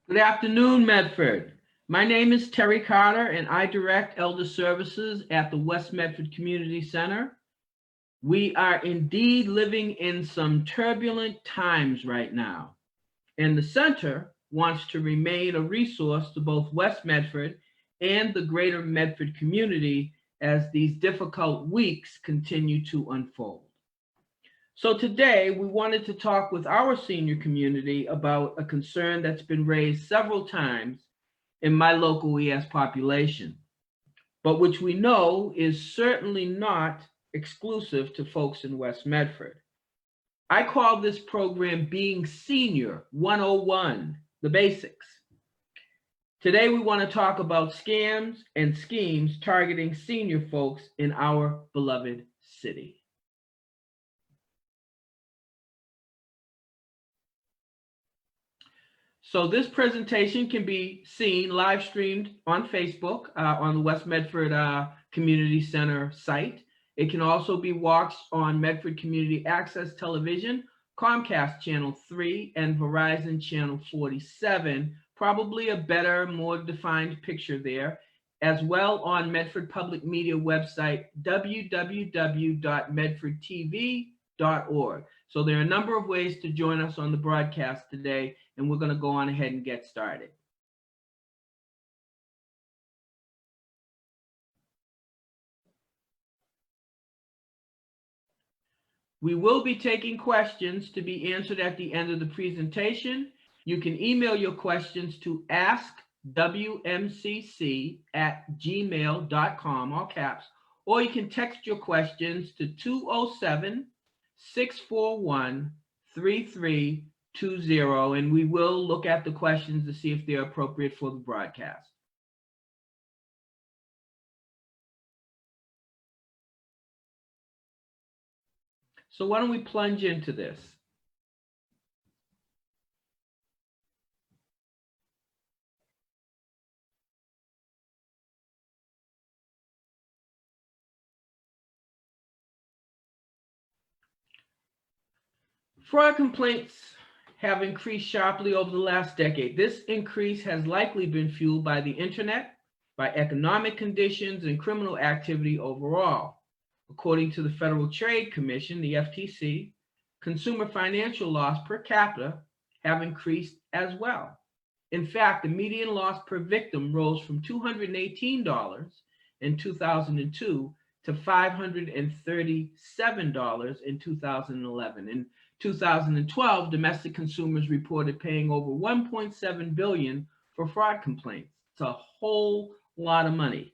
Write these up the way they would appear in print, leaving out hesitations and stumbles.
Good afternoon, Medford. My name is Terry Carter, and I direct Elder Services at the West Medford Community Center. We are indeed living in some turbulent times right now, and the center wants to remain a resource to both West Medford and the greater Medford community as these difficult weeks continue to unfold. So today we wanted to talk with our senior community about a concern that's been raised several times in my local ES population, but which we know is certainly not exclusive to folks in West Medford. I call this program Being Senior 101, the basics. Today we want to talk about scams and schemes targeting senior folks in our beloved city. So this presentation can be seen live streamed on Facebook on the West Medford Community Center site. It can also be watched on Medford Community Access Television, Comcast Channel 3, and Verizon Channel 47. Probably a better, more defined picture there, as well on Medford Public Media website, www.medfordtv.org. So there are a number of ways to join us on the broadcast today, and we're going to go on ahead and get started. We will be taking questions to be answered at the end of the presentation. You can email your questions to askwmcc@gmail.com, all caps, or you can text your questions to 207-641-3320, and we will look at the questions to see if they're appropriate for the broadcast. So why don't we plunge into this? Fraud complaints have increased sharply over the last decade. This increase has likely been fueled by the internet, by economic conditions, and criminal activity overall. According to the Federal Trade Commission, the FTC, consumer financial loss per capita have increased as well. In fact, the median loss per victim rose from $218 in 2002 to $537 in 2011. In 2012, domestic consumers reported paying over $1.7 billion for fraud complaints. It's a whole lot of money.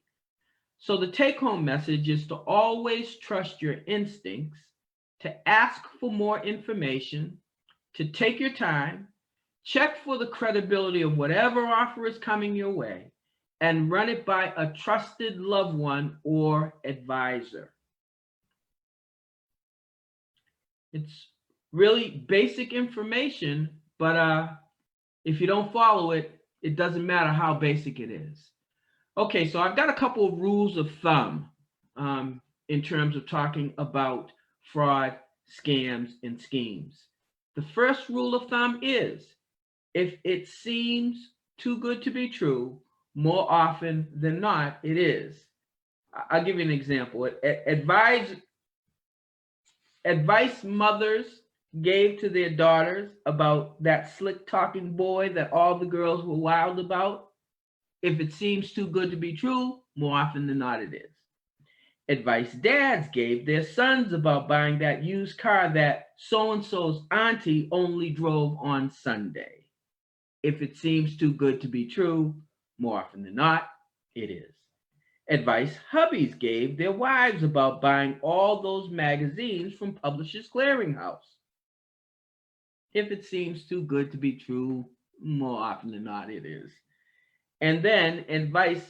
So the take-home message is to always trust your instincts, to ask for more information, to take your time, check for the credibility of whatever offer is coming your way, and run it by a trusted loved one or advisor. It's really basic information, but if you don't follow it, it doesn't matter how basic it is. Okay, so I've got a couple of rules of thumb in terms of talking about fraud, scams, and schemes. The first rule of thumb is if it seems too good to be true, more often than not, it is. I'll give you an example. Advice mothers gave to their daughters about that slick talking boy that all the girls were wild about. If it seems too good to be true, more often than not it is. Advice dads gave their sons about buying that used car that so-and-so's auntie only drove on Sunday. If it seems too good to be true, more often than not, it is. Advice hubbies gave their wives about buying all those magazines from Publishers Clearinghouse. If it seems too good to be true, more often than not, it is. And then advice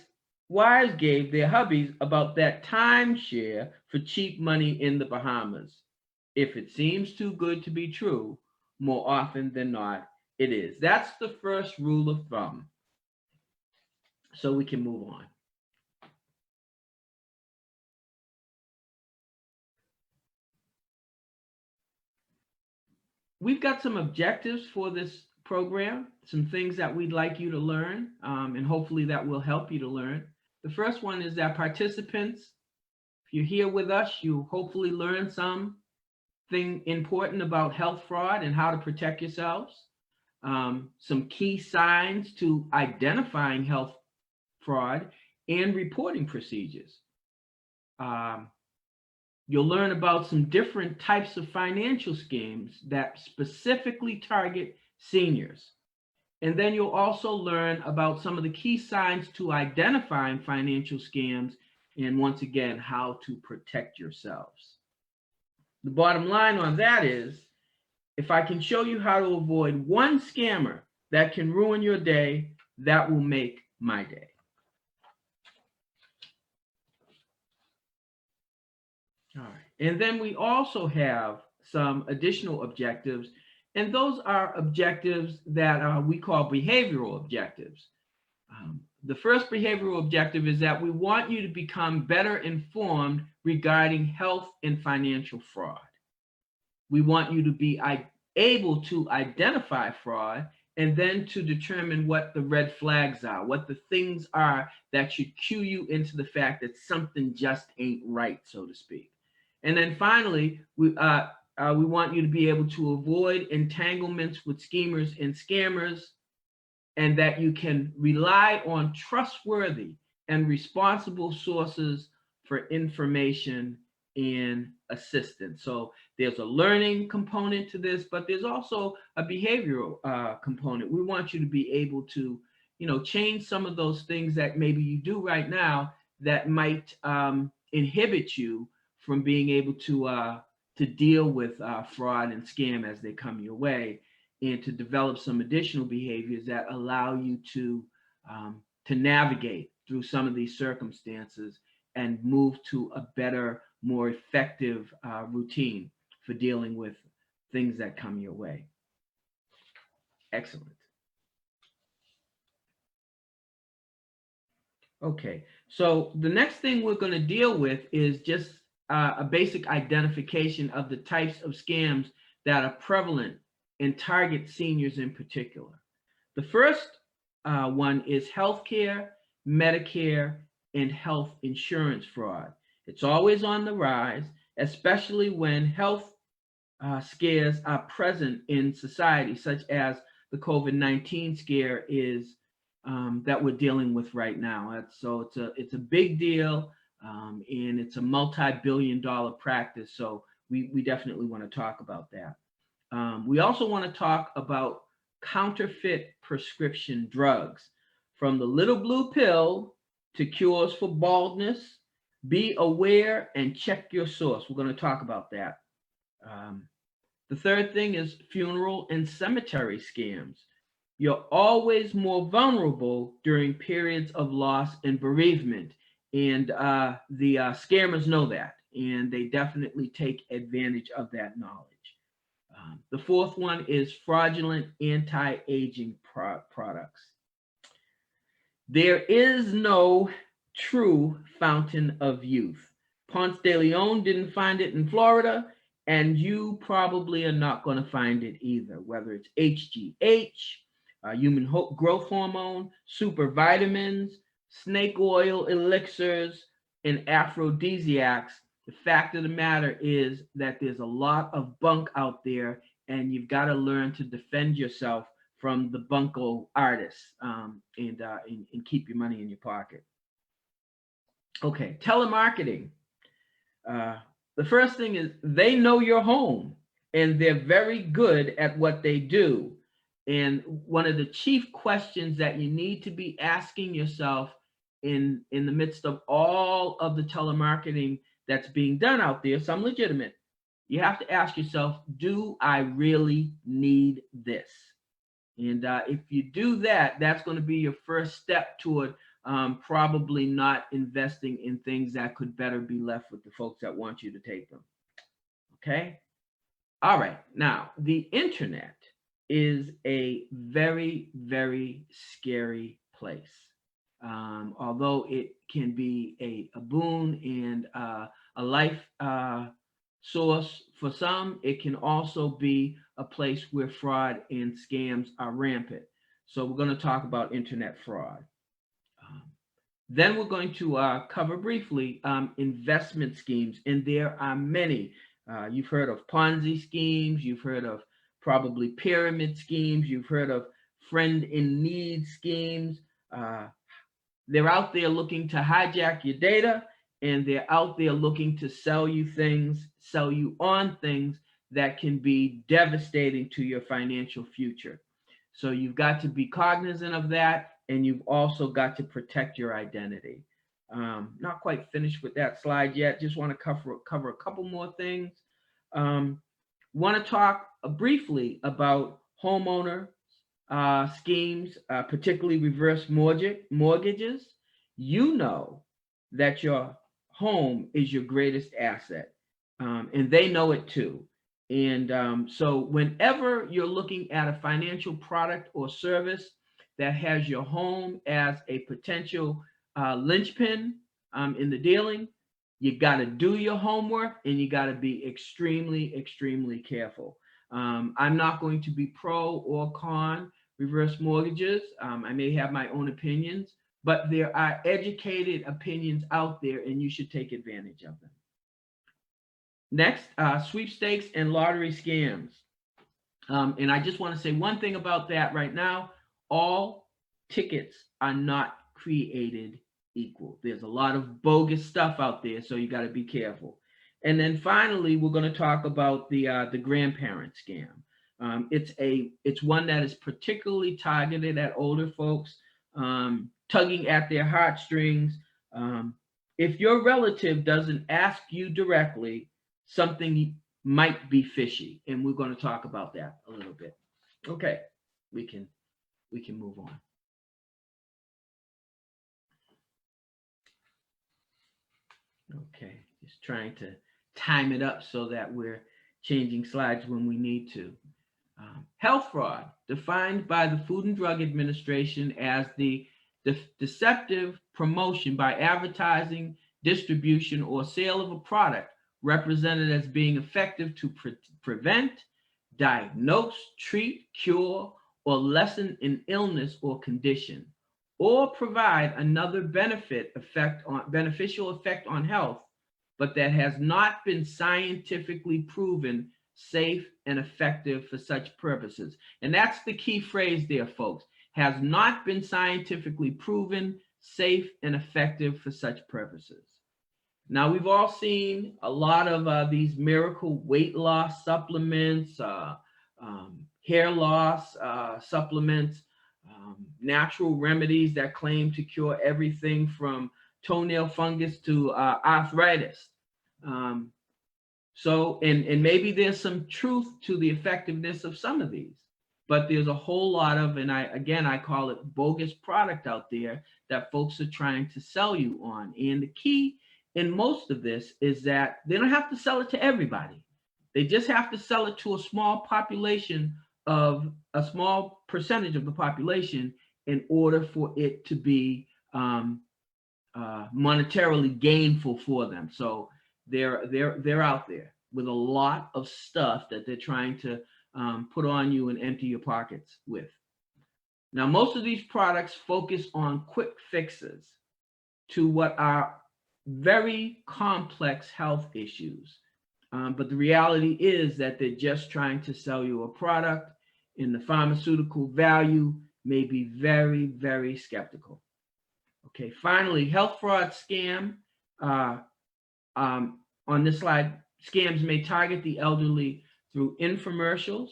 wives gave their hubbies about that timeshare for cheap money in the Bahamas. If it seems too good to be true, more often than not, it is. That's the first rule of thumb. So we can move on. We've got some objectives for this program, some things that we'd like you to learn, and hopefully that will help you to learn. The first one is that participants, if you're here with us, you hopefully learn something important about health fraud and how to protect yourselves. Some key signs to identifying health fraud and reporting procedures. Um, you'll learn about some different types of financial schemes that specifically target seniors. And then you'll also learn about some of the key signs to identifying financial scams and once again, how to protect yourselves. The bottom line on that is if I can show you how to avoid one scammer that can ruin your day, that will make my day. All right. And then we also have some additional objectives, and those are objectives that we call behavioral objectives. The first behavioral objective is that we want you to become better informed regarding health and financial fraud. We want you to be able to identify fraud and then to determine what the red flags are, what the things are that should cue you into the fact that something just ain't right, so to speak. And then finally, we want you to be able to avoid entanglements with schemers and scammers, and that you can rely on trustworthy and responsible sources for information and assistance. So there's a learning component to this, but there's also a behavioral component. We want you to be able to, change some of those things that maybe you do right now that might inhibit you from being able to deal with fraud and scam as they come your way, and to develop some additional behaviors that allow you to navigate through some of these circumstances and move to a better, more effective routine for dealing with things that come your way. Excellent. Okay, so the next thing we're going to deal with is just a basic identification of the types of scams that are prevalent and target seniors in particular. The first one is healthcare, Medicare, and health insurance fraud. It's always on the rise, especially when health scares are present in society, such as the COVID-19 scare is that we're dealing with right now. So it's a big deal, and it's a multi-billion-dollar practice. So we definitely want to talk about that. We also want to talk about counterfeit prescription drugs, from the little blue pill to cures for baldness. Be aware and check your source. We're going to talk about that. The third thing is funeral and cemetery scams. You're always more vulnerable during periods of loss and bereavement. And the scammers know that, and they definitely take advantage of that knowledge. The fourth one is fraudulent anti-aging products. There is no true fountain of youth. Ponce de Leon didn't find it in Florida, and you probably are not going to find it either, whether it's HGH, human growth hormone, super vitamins, snake oil elixirs, and aphrodisiacs. The fact of the matter is that there's a lot of bunk out there, and you've got to learn to defend yourself from the bunko artists, and keep your money in your pocket. Okay, telemarketing. The first thing is they know your home, and they're very good at what they do. And one of the chief questions that you need to be asking yourself in the midst of all of the telemarketing that's being done out there, some legitimate, you have to ask yourself, do I really need this? And if you do that, that's going to be your first step toward probably not investing in things that could better be left with the folks that want you to take them. Okay? All right. Now, the internet is a very, very scary place. Although it can be a boon and a life source. For some, it can also be a place where fraud and scams are rampant. So we're going to talk about internet fraud. Um, then we're going to cover briefly investment schemes, and there are many. You've heard of Ponzi schemes, you've heard of probably pyramid schemes, you've heard of friend in need schemes. Uh, they're out there looking to hijack your data, and they're out there looking to sell you things, sell you on things that can be devastating to your financial future. So you've got to be cognizant of that, and you've also got to protect your identity. Not quite finished with that slide yet. Just want to cover a couple more things. Want to talk briefly about homeowner schemes, particularly reverse mortgages. You know that your home is your greatest asset, and they know it too. And so, whenever you're looking at a financial product or service that has your home as a potential linchpin in the dealing, you got to do your homework and you got to be extremely, extremely careful. I'm not going to be pro or con reverse mortgages. I may have my own opinions, but there are educated opinions out there and you should take advantage of them. Next, sweepstakes and lottery scams. And I just want to say one thing about that right now. All tickets are not created equal. There's a lot of bogus stuff out there, so you got to be careful. And then finally, we're going to talk about the grandparent scam. It's one that is particularly targeted at older folks, tugging at their heartstrings. If your relative doesn't ask you directly, something might be fishy, and we're going to talk about that a little bit. Okay, we can move on. Okay, just trying to time it up so that we're changing slides when we need to. Health fraud, defined by the Food and Drug Administration as the deceptive promotion by advertising, distribution, or sale of a product represented as being effective to prevent, diagnose, treat, cure, or lessen an illness or condition, or provide another beneficial effect on health, but that has not been scientifically proven safe and effective for such purposes. And that's the key phrase there, folks. Has not been scientifically proven safe and effective for such purposes. Now, we've all seen a lot of these miracle weight loss supplements, hair loss supplements, natural remedies that claim to cure everything from toenail fungus to arthritis. And maybe there's some truth to the effectiveness of some of these, but there's a whole lot of, and I call it bogus product out there that folks are trying to sell you on. And the key in most of this is that they don't have to sell it to everybody. They just have to sell it to a small population of a small percentage of the population in order for it to be monetarily gainful for them. So they're out there with a lot of stuff that they're trying to put on you and empty your pockets with. Now, most of these products focus on quick fixes to what are very complex health issues. But the reality is that they're just trying to sell you a product, and the pharmaceutical value may be very, very skeptical. Okay, finally, health fraud scam. On this slide, scams may target the elderly through infomercials,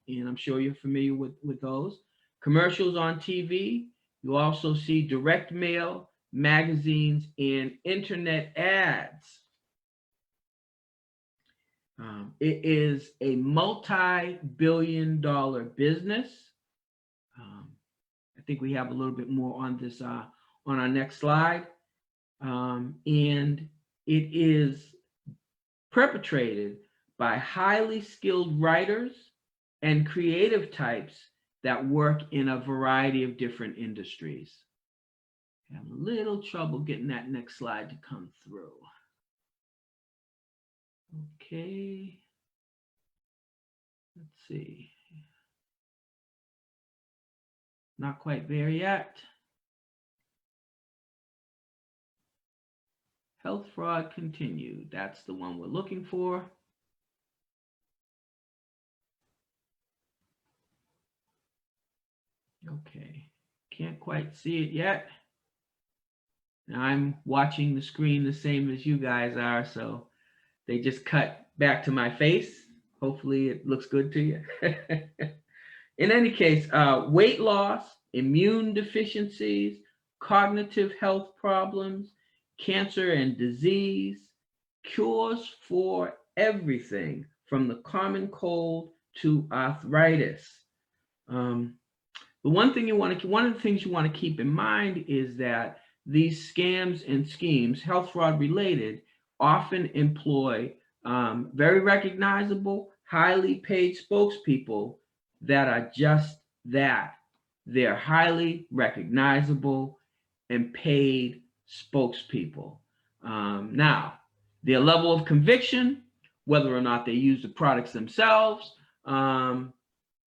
and I'm sure you're familiar with those. Commercials on TV. You also see direct mail, magazines, and internet ads. It is a multi-billion-dollar business. I think we have a little bit more on this on our next slide. And it is perpetrated by highly skilled writers and creative types that work in a variety of different industries. I have a little trouble getting that next slide to come through. Okay. Let's see. Not quite there yet. Health fraud continued. That's the one we're looking for. Okay. Can't quite see it yet. Now I'm watching the screen the same as you guys are, so they just cut back to my face. Hopefully it looks good to you. In any case, weight loss, immune deficiencies, cognitive health problems, cancer and disease, cures for everything from the common cold to arthritis. The one of the things you want to keep in mind is that these scams and schemes, health fraud related, often employ very recognizable, highly paid spokespeople that are just that. They're highly recognizable and paid spokespeople. Now, their level of conviction, whether or not they use the products themselves,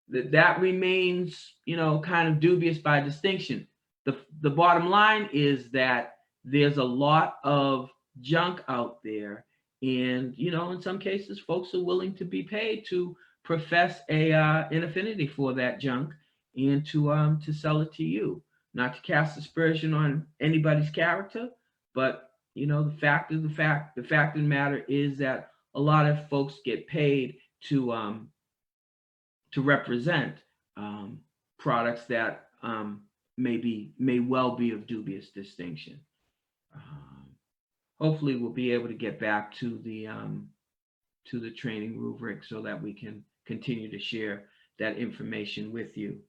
that remains, kind of dubious by distinction. The bottom line is that there's a lot of junk out there, and in some cases, folks are willing to be paid to profess an affinity for that junk and to sell it to you. Not to cast aspersion on anybody's character, but the fact of the matter is that a lot of folks get paid to represent products that may well be of dubious distinction. Hopefully, we'll be able to get back to the training rubric so that we can continue to share that information with you.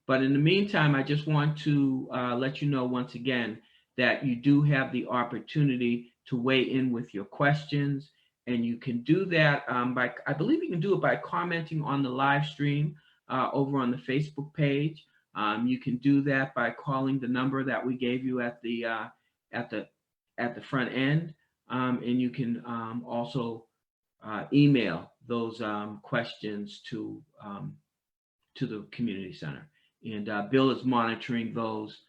But in the meantime, I just want to let you know once again that you do have the opportunity to weigh in with your questions. And you can do that I believe you can do it by commenting on the live stream over on the Facebook page. You can do that by calling the number that we gave you at the front end. And you can also email those questions to the community center. And Bill is monitoring those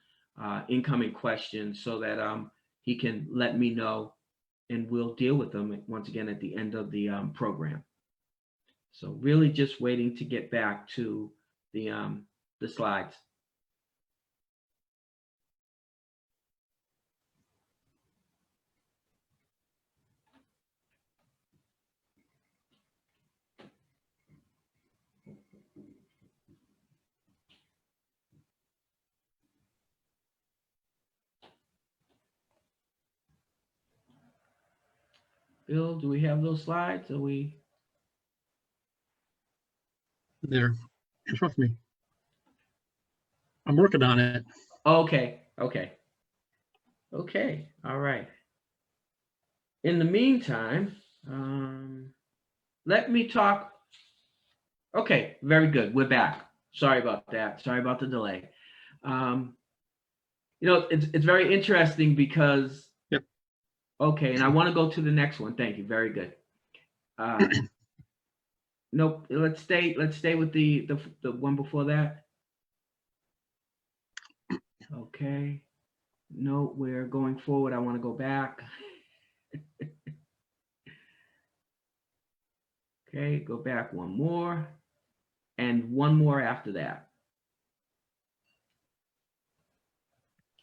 incoming questions so that he can let me know, and we'll deal with them once again at the end of the program. So really just waiting to get back to the slides. Bill, do we have those slides? Are we? They're in front of me. I'm working on it. Okay. All right. In the meantime, let me talk. Okay, very good. We're back. Sorry about that. Sorry about the delay. It's very interesting because. Yep. Okay, and I want to go to the next one. Thank you. Very good. Nope. Let's stay with the one before that. Okay. No, we're going forward. I want to go back. Okay, go back one more, and one more after that.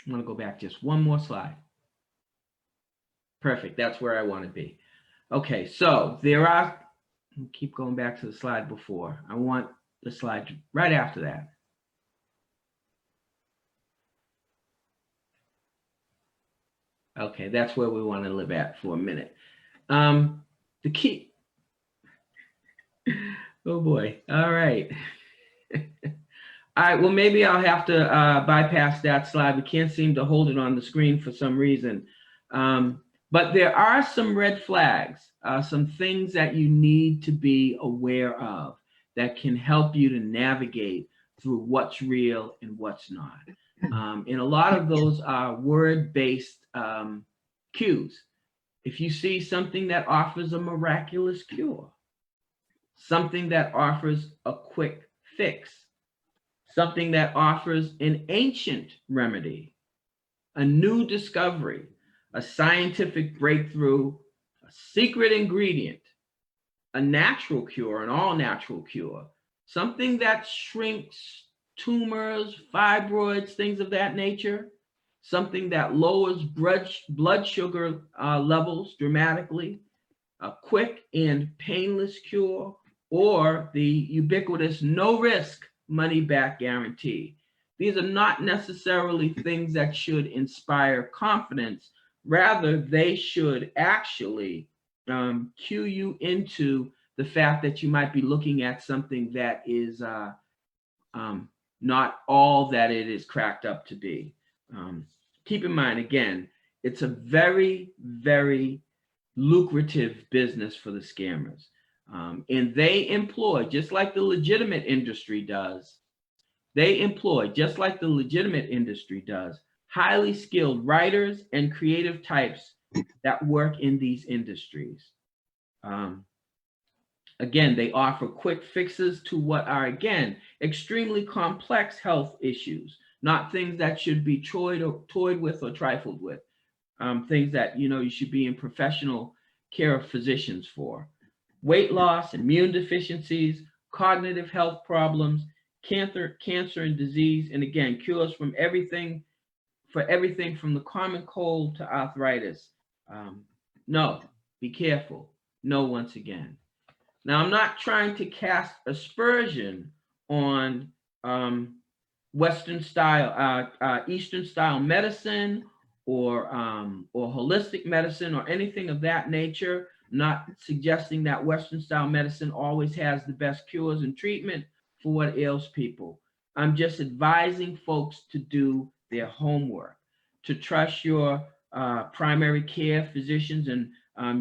I'm going to go back just one more slide. Perfect. That's where I want to be. Okay, so keep going back to the slide before. I want the slide right after that. Okay, that's where we want to live at for a minute. The key. Oh boy. All right. All right. Well, maybe I'll have to bypass that slide. We can't seem to hold it on the screen for some reason. But there are some red flags, some things that you need to be aware of that can help you to navigate through what's real and what's not. And a lot of those are word-based cues. If you see something that offers a miraculous cure, something that offers a quick fix, something that offers an ancient remedy, a new discovery, a scientific breakthrough, a secret ingredient, a natural cure, an all natural cure, something that shrinks tumors, fibroids, things of that nature, something that lowers blood sugar levels dramatically, a quick and painless cure, or the ubiquitous no risk money back guarantee. These are not necessarily things that should inspire confidence. Rather, they should actually cue you into the fact that you might be looking at something that is not all that it is cracked up to be. Keep in mind, again, it's a very, very lucrative business for the scammers. And they employ, just like the legitimate industry does, highly skilled writers and creative types that work in these industries. Again, they offer quick fixes to what are, again, extremely complex health issues, not things that should be toyed with or trifled with. Things that, you should be in professional care of physicians for. Weight loss, immune deficiencies, cognitive health problems, cancer and disease, and again, cures from everything from the common cold to arthritis. No, be careful. No, once again. Now, I'm not trying to cast aspersion on Western style, Eastern style medicine or holistic medicine or anything of that nature. Not suggesting that Western style medicine always has the best cures and treatment for what ails people. I'm just advising folks to do their homework, to trust your primary care physicians and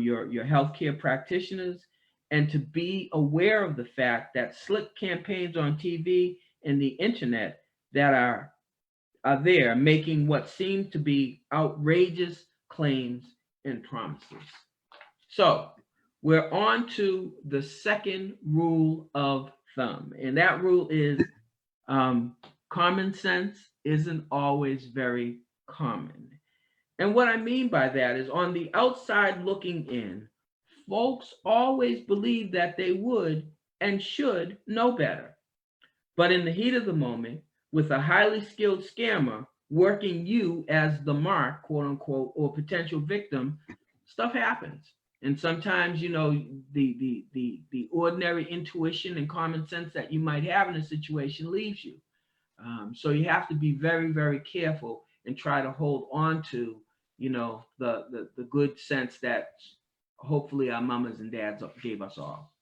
your healthcare practitioners, and to be aware of the fact that slick campaigns on TV and the internet that are there making what seem to be outrageous claims and promises. So we're on to the second rule of thumb, and that rule is common sense isn't always very common. And what I mean by that is, on the outside looking in, folks always believe that they would and should know better. But in the heat of the moment, with a highly skilled scammer working you as the mark, quote unquote, or potential victim, stuff happens. And sometimes, the ordinary intuition and common sense that you might have in a situation leaves you. So you have to be very, very careful and try to hold on to, the good sense that hopefully our mamas and dads gave us all.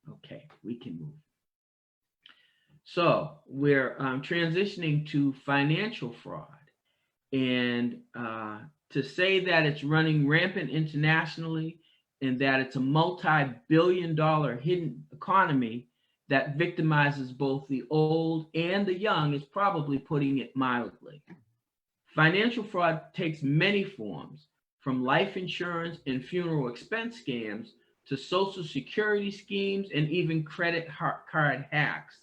Okay, we can move. So we're transitioning to financial fraud. And to say that it's running rampant internationally and that it's a multi-billion-dollar hidden economy that victimizes both the old and the young is probably putting it mildly. Financial fraud takes many forms, from life insurance and funeral expense scams to social security schemes and even credit card hacks.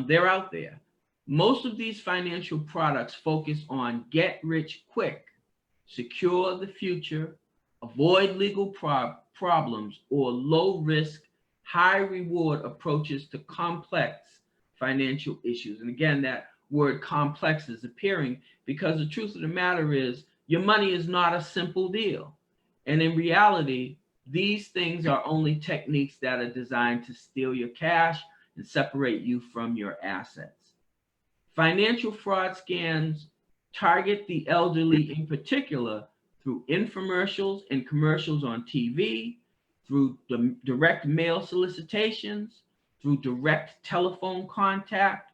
They're out there. Most of these financial products focus on get rich quick, secure the future, avoid legal problems, or low risk, high reward approaches to complex financial issues. And again, that word complex is appearing because the truth of the matter is your money is not a simple deal. And in reality, these things are only techniques that are designed to steal your cash and separate you from your assets. Financial fraud scams target the elderly in particular through infomercials and commercials on TV, through direct mail solicitations, through direct telephone contact,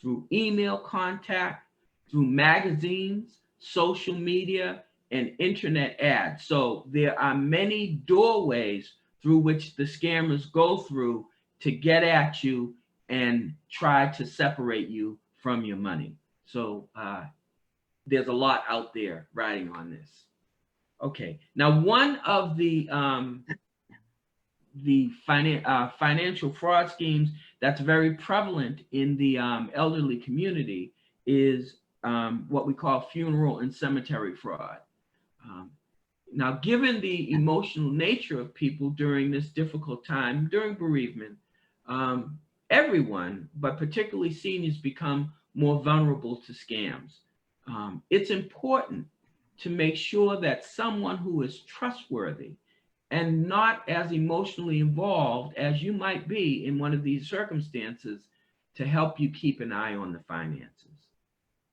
through email contact, through magazines, social media, and internet ads. So there are many doorways through which the scammers go through to get at you and try to separate you from your money. So there's a lot out there riding on this. Okay. Now, one of the financial fraud schemes that's very prevalent in the elderly community is what we call funeral and cemetery fraud. Um, Now, given the emotional nature of people during this difficult time, during bereavement, um, everyone, but particularly seniors, become more vulnerable to scams. It's important to make sure that someone who is trustworthy and not as emotionally involved as you might be in one of these circumstances to help you keep an eye on the finances.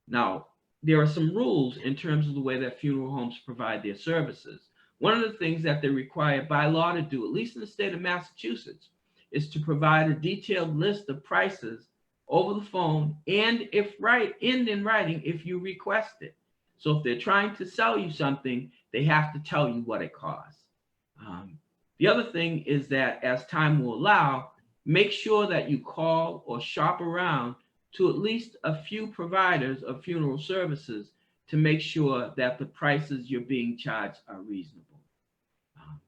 Now, there are some rules in terms of the way that funeral homes provide their services. One of the things that they're required by law to do, at least in the state of Massachusetts, is to provide a detailed list of prices over the phone and if right in writing if you request it. So if they're trying to sell you something, they have to tell you what it costs. Um, the other thing is that as time will allow, make sure that you call or shop around to at least a few providers of funeral services to make sure that the prices you're being charged are reasonable. Um,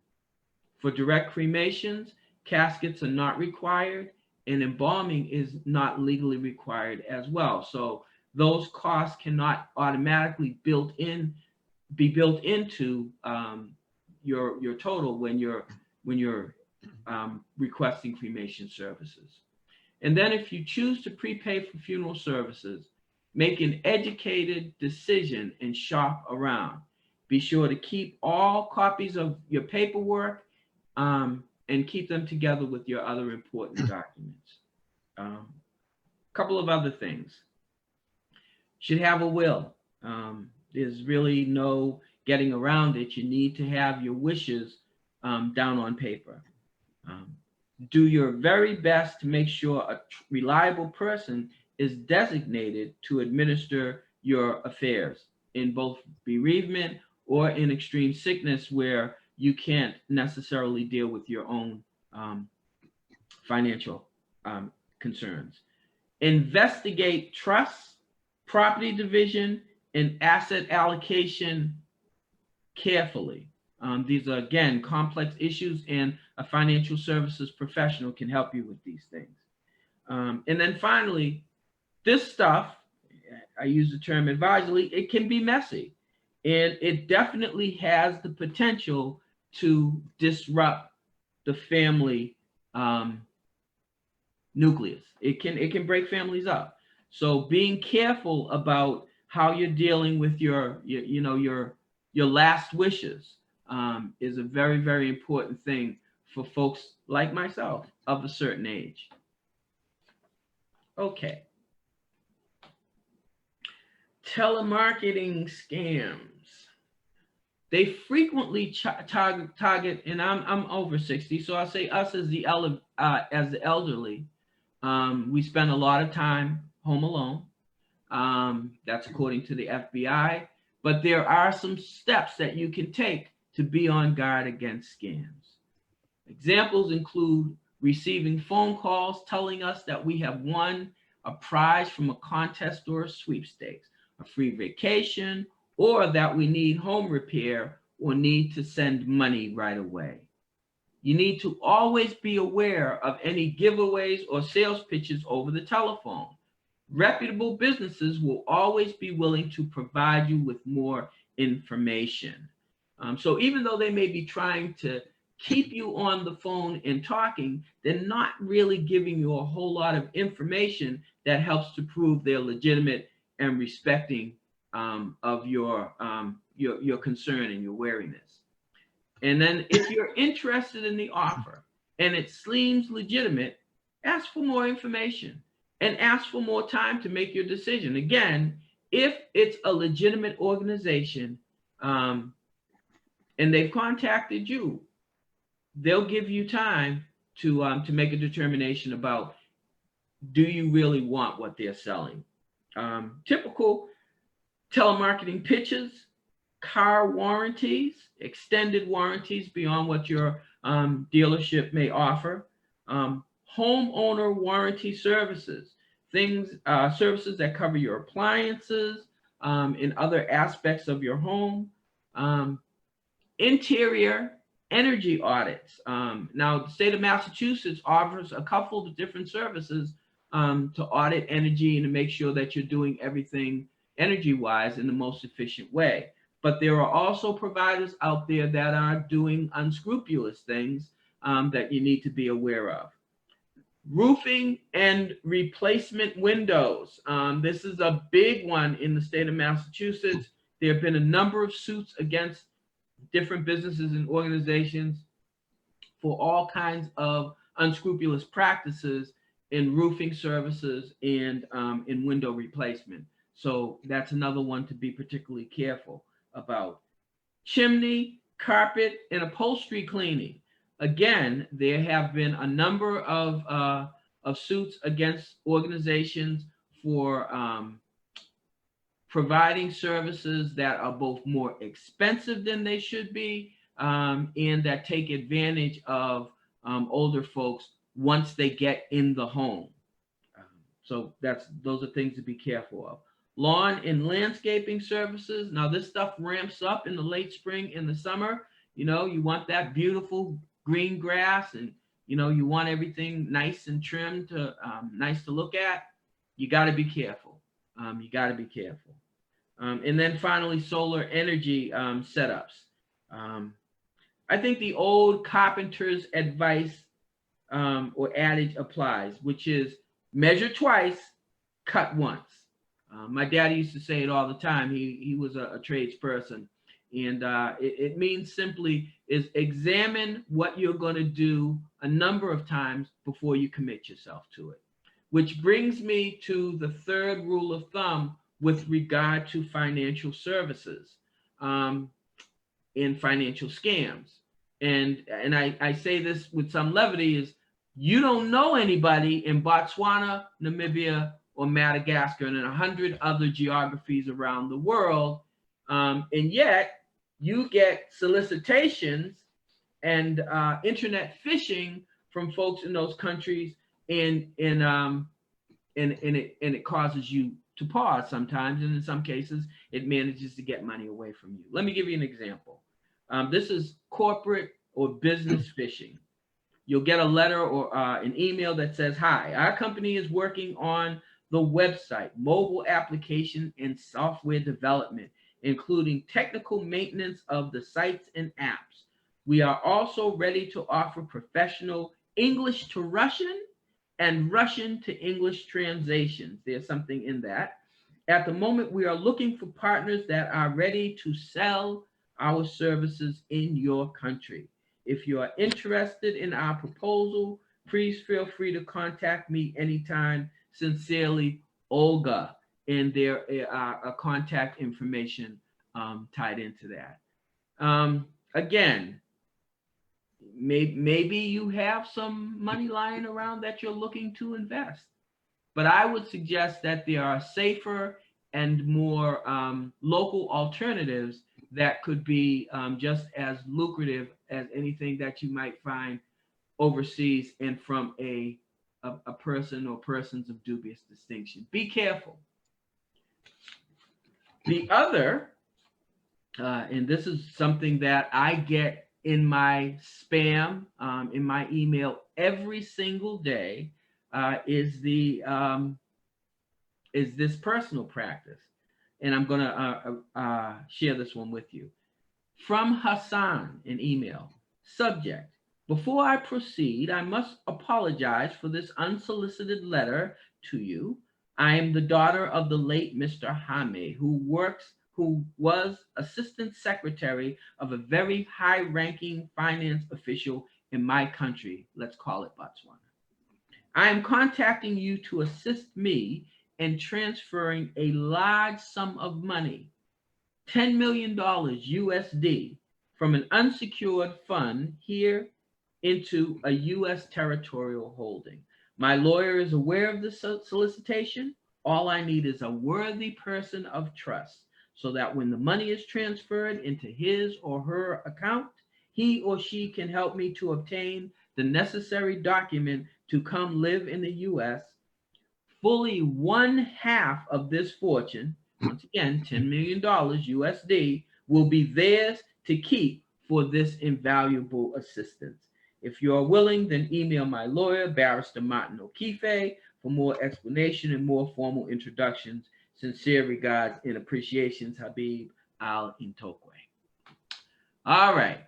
for direct cremations, caskets are not required and embalming is not legally required as well. So those costs cannot automatically be built into your total when you're requesting cremation services. And then if you choose to prepay for funeral services, make an educated decision and shop around. Be sure to keep all copies of your paperwork and keep them together with your other important documents. Couple of other things. Should have a will. There's really no getting around it. You need to have your wishes down on paper. Um, do your very best to make sure a reliable person is designated to administer your affairs in both bereavement or in extreme sickness where you can't necessarily deal with your own financial concerns. Investigate trusts, property division, and asset allocation carefully. These are, again, complex issues, and a financial services professional can help you with these things. And then finally, this stuff, I use the term advisedly, it can be messy. And it definitely has the potential to disrupt the family nucleus. It can break families up. So being careful about how you're dealing with your last wishes is a very, very important thing for folks like myself of a certain age. Okay. Telemarketing scams. They frequently target, and I'm over 60, so I'll say us as the elderly. We spend a lot of time home alone. That's according to the FBI. But there are some steps that you can take to be on guard against scams. Examples include receiving phone calls telling us that we have won a prize from a contest or a sweepstakes, a free vacation, or that we need home repair or need to send money right away. You need to always be aware of any giveaways or sales pitches over the telephone. Reputable businesses will always be willing to provide you with more information. So even though they may be trying to keep you on the phone and talking, they're not really giving you a whole lot of information that helps to prove they're legitimate and respecting of your concern and your wariness. And then if you're interested in the offer and it seems legitimate, ask for more information and ask for more time to make your decision. Again, if it's a legitimate organization and they've contacted you, they'll give you time to make a determination about, do you really want what they're selling? Typical telemarketing pitches: car warranties, extended warranties beyond what your dealership may offer, homeowner warranty services, services that cover your appliances and other aspects of your home, Interior energy audits. Now, the state of Massachusetts offers a couple of different services to audit energy and to make sure that you're doing everything energy-wise in the most efficient way. But there are also providers out there that are doing unscrupulous things that you need to be aware of. Roofing and replacement windows. This is a big one in the state of Massachusetts. There have been a number of suits against different businesses and organizations for all kinds of unscrupulous practices in roofing services and in window replacement. So that's another one to be particularly careful about. Chimney, carpet, and upholstery cleaning. Again, there have been a number of suits against organizations for providing services that are both more expensive than they should be and that take advantage of older folks once they get in the home. So those are things to be careful of. Lawn and landscaping services. Now this stuff ramps up in the late spring and the summer. You know, you want that beautiful green grass and, you know, you want everything nice and trimmed to nice to look at. You got to be careful. You got to be careful. And then finally, solar energy setups. I think the old carpenter's advice or adage applies, which is measure twice, cut once. My dad used to say it all the time. He was a tradesperson. And it means simply is examine what you're going to do a number of times before you commit yourself to it. Which brings me to the third rule of thumb with regard to financial services and financial scams. And I say this with some levity is you don't know anybody in Botswana, Namibia, or Madagascar, and in 100 other geographies around the world. And yet you get solicitations and internet phishing from folks in those countries, and it causes you to pause sometimes, and in some cases, it manages to get money away from you. Let me give you an example. This is corporate or business phishing. You'll get a letter or an email that says, "Hi, our company is working on the website, mobile application, and software development, including technical maintenance of the sites and apps. We are also ready to offer professional English to Russian and Russian to English translations." There's something in that. At the moment, we are looking for partners that are ready to sell our services in your country. If you are interested in our proposal, please feel free to contact me anytime. Sincerely, Olga. And there are contact information tied into that. Again, maybe you have some money lying around that you're looking to invest. But I would suggest that there are safer and more local alternatives that could be just as lucrative as anything that you might find overseas and from a person or persons of dubious distinction. Be careful. The other, and this is something that I get in my spam, in my email every single day, is this personal practice. And I'm going to share this one with you. From Hassan, an email. Subject: before I proceed, I must apologize for this unsolicited letter to you. I am the daughter of the late Mr. Hame, who was assistant secretary of a very high-ranking finance official in my country. Let's call it Botswana. I am contacting you to assist me in transferring a large sum of money, $10 million USD, from an unsecured fund here into a U.S. territorial holding. My lawyer is aware of this solicitation. All I need is a worthy person of trust so that when the money is transferred into his or her account, he or she can help me to obtain the necessary document to come live in the U.S. Fully one half of this fortune, once again, $10 million USD, will be theirs to keep for this invaluable assistance. If you are willing, then email my lawyer, Barrister Martin O'Keefe, for more explanation and more formal introductions. Sincere regards and appreciations, Habib Al Intokwe. All right.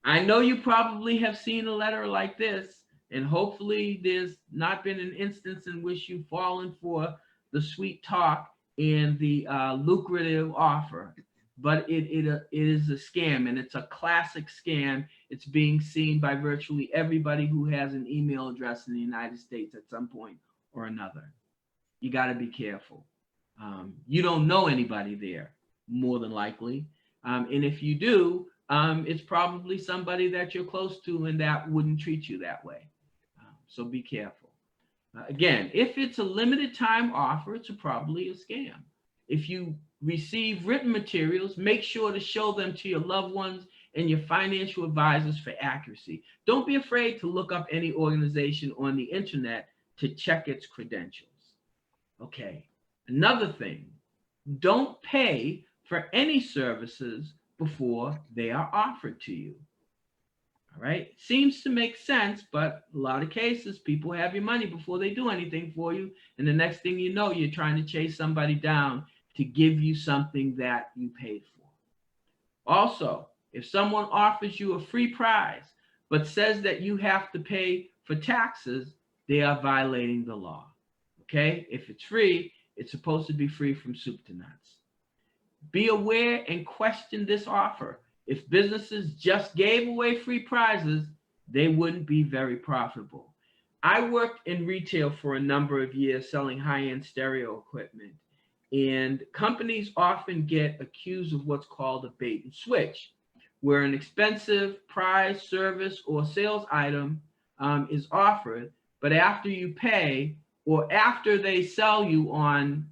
I know you probably have seen a letter like this, and hopefully there's not been an instance in which you've fallen for the sweet talk and the lucrative offer. But it is a scam, and it's a classic scam. It's being seen by virtually everybody who has an email address in the United States at some point or another. You got to be careful. You don't know anybody there, more than likely. And if you do, it's probably somebody that you're close to and that wouldn't treat you that way. So be careful. Again, if it's a limited time offer, it's probably a scam. If you receive written materials, make sure to show them to your loved ones and your financial advisors for accuracy. Don't be afraid to look up any organization on the internet to check its credentials. Okay, another thing, don't pay for any services before they are offered to you. All right, it seems to make sense, but a lot of cases, people have your money before they do anything for you. And the next thing you know, you're trying to chase somebody down to give you something that you paid for. Also, if someone offers you a free prize, but says that you have to pay for taxes, they are violating the law. Okay, if it's free, it's supposed to be free from soup to nuts. Be aware and question this offer. If businesses just gave away free prizes, they wouldn't be very profitable. I worked in retail for a number of years selling high-end stereo equipment, and companies often get accused of what's called a bait and switch, where an expensive prize, service, or sales item is offered, but after you pay or after they sell you on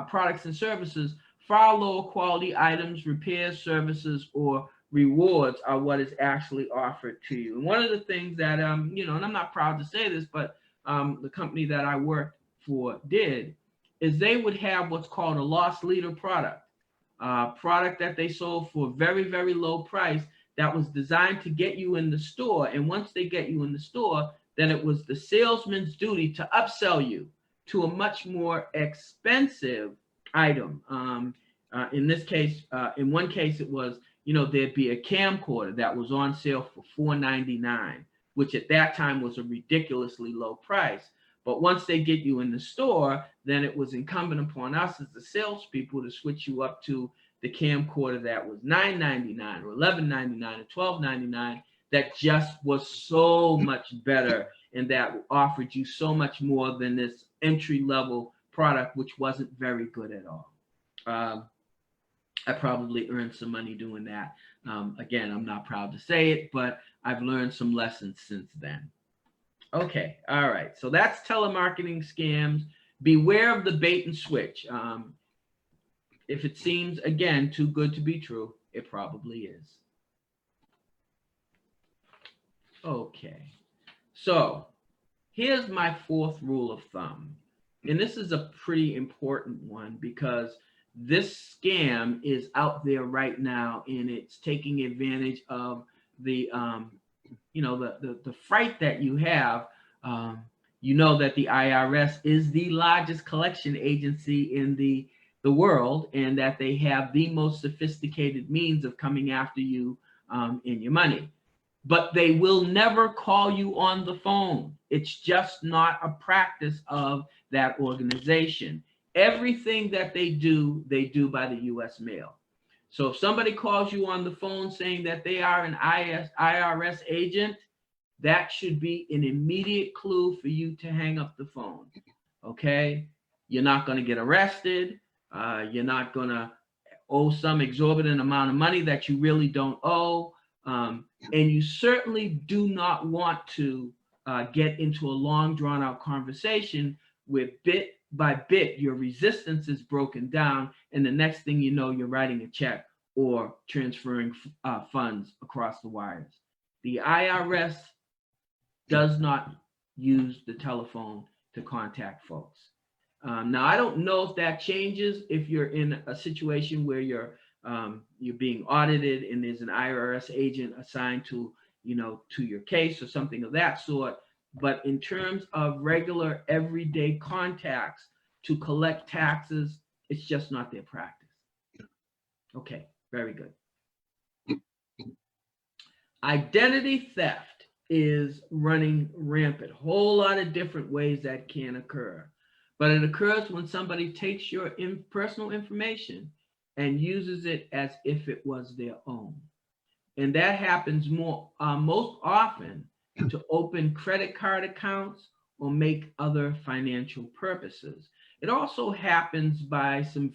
products and services, far lower quality items, repairs, services, or rewards are what is actually offered to you. And one of the things that, and I'm not proud to say this, but the company that I worked for did, is they would have what's called a loss leader product that they sold for a very, very low price that was designed to get you in the store. And once they get you in the store, then it was the salesman's duty to upsell you to a much more expensive item. In this case, in one case, it was, there'd be a camcorder that was on sale for $4.99, which at that time was a ridiculously low price. But once they get you in the store, then it was incumbent upon us as the salespeople to switch you up to the camcorder that was $9.99 or $11.99 or $12.99 that just was so much better and that offered you so much more than this entry-level product, which wasn't very good at all. I probably earned some money doing that. Again, I'm not proud to say it, but I've learned some lessons since then. Okay, all right. So that's telemarketing scams. Beware of the bait and switch. If it seems, again, too good to be true, it probably is. Okay, so here's my fourth rule of thumb. And this is a pretty important one because this scam is out there right now and it's taking advantage of the the fright that you have. That the IRS is the largest collection agency in the world and that they have the most sophisticated means of coming after you and your money. But they will never call you on the phone. It's just not a practice of that organization. Everything that they do by the U.S. mail. So if somebody calls you on the phone saying that they are an IRS agent, that should be an immediate clue for you to hang up the phone. Okay? You're not going to get arrested. You're not going to owe some exorbitant amount of money that you really don't owe. And you certainly do not want to get into a long, drawn-out conversation where bit by bit your resistance is broken down, and the next thing you know, you're writing a check or transferring funds across the wires. The IRS does not use the telephone to contact folks. Now, I don't know if that changes if you're in a situation where you're you're being audited and there's an IRS agent assigned to, to your case or something of that sort. But in terms of regular everyday contacts to collect taxes, it's just not their practice. Okay, very good. Identity theft is running rampant. Whole lot of different ways that can occur. But it occurs when somebody takes your personal information and uses it as if it was their own. And that happens most often to open credit card accounts or make other financial purposes. It also happens by some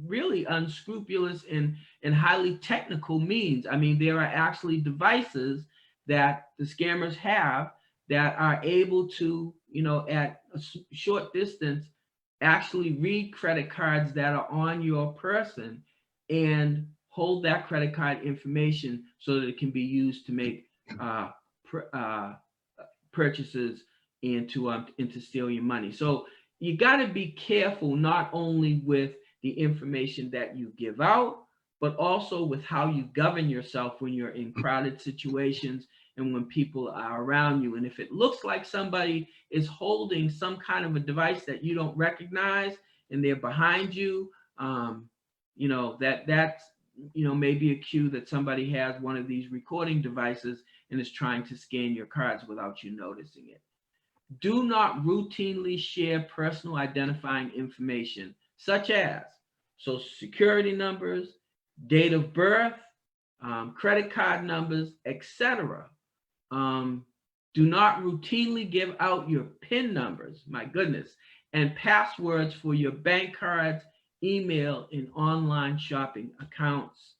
really unscrupulous and highly technical means. I mean, there are actually devices that the scammers have that are able to, at a short distance, actually read credit cards that are on your person and hold that credit card information so that it can be used to make purchases and to steal your money. So you got to be careful not only with the information that you give out, but also with how you govern yourself when you're in crowded situations and when people are around you. And if it looks like somebody is holding some kind of a device that you don't recognize and they're behind you, that's maybe a cue that somebody has one of these recording devices and is trying to scan your cards without you noticing it. Do not routinely share personal identifying information such as social security numbers, date of birth, credit card numbers, etc. Do not routinely give out your PIN numbers, my goodness, and passwords for your bank cards, email, and online shopping accounts.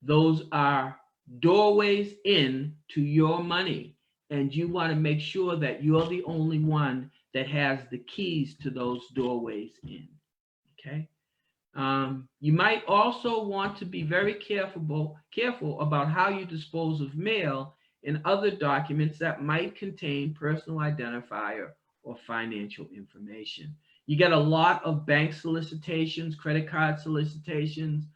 Those are doorways in to your money, and you want to make sure that you're the only one that has the keys to those doorways in. Okay. You might also want to be very careful about how you dispose of mail and other documents that might contain personal identifier or financial information. You get a lot of bank solicitations, credit card solicitations,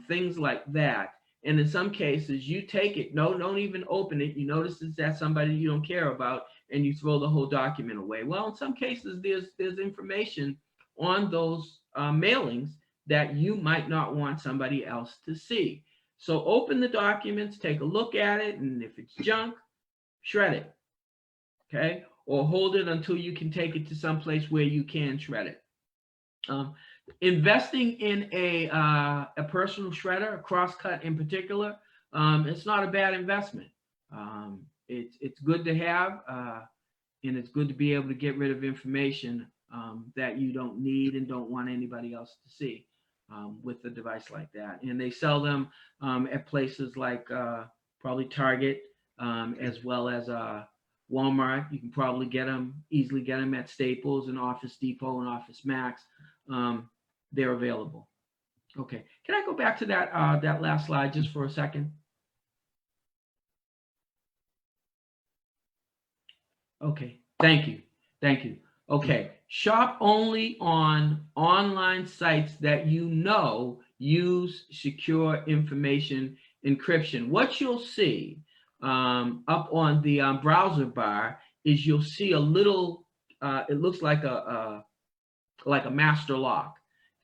things like that. And in some cases, you take it, don't even open it. You notice it's that somebody you don't care about, and you throw the whole document away. Well, in some cases, there's information on those mailings that you might not want somebody else to see. So open the documents, take a look at it, and if it's junk, shred it, okay? Or hold it until you can take it to some place where you can shred it. Investing in a personal shredder, a crosscut in particular, it's not a bad investment. It's good to have, and it's good to be able to get rid of information that you don't need and don't want anybody else to see with a device like that. And they sell them at places like probably Target, as well as Walmart. You can probably easily get them at Staples and Office Depot and Office Max. They're available. Okay, can I go back to that last slide just for a second? Okay, thank you. Okay, shop only on online sites that use secure information encryption. What you'll see up on the browser bar is you'll see a little, it looks like a master lock.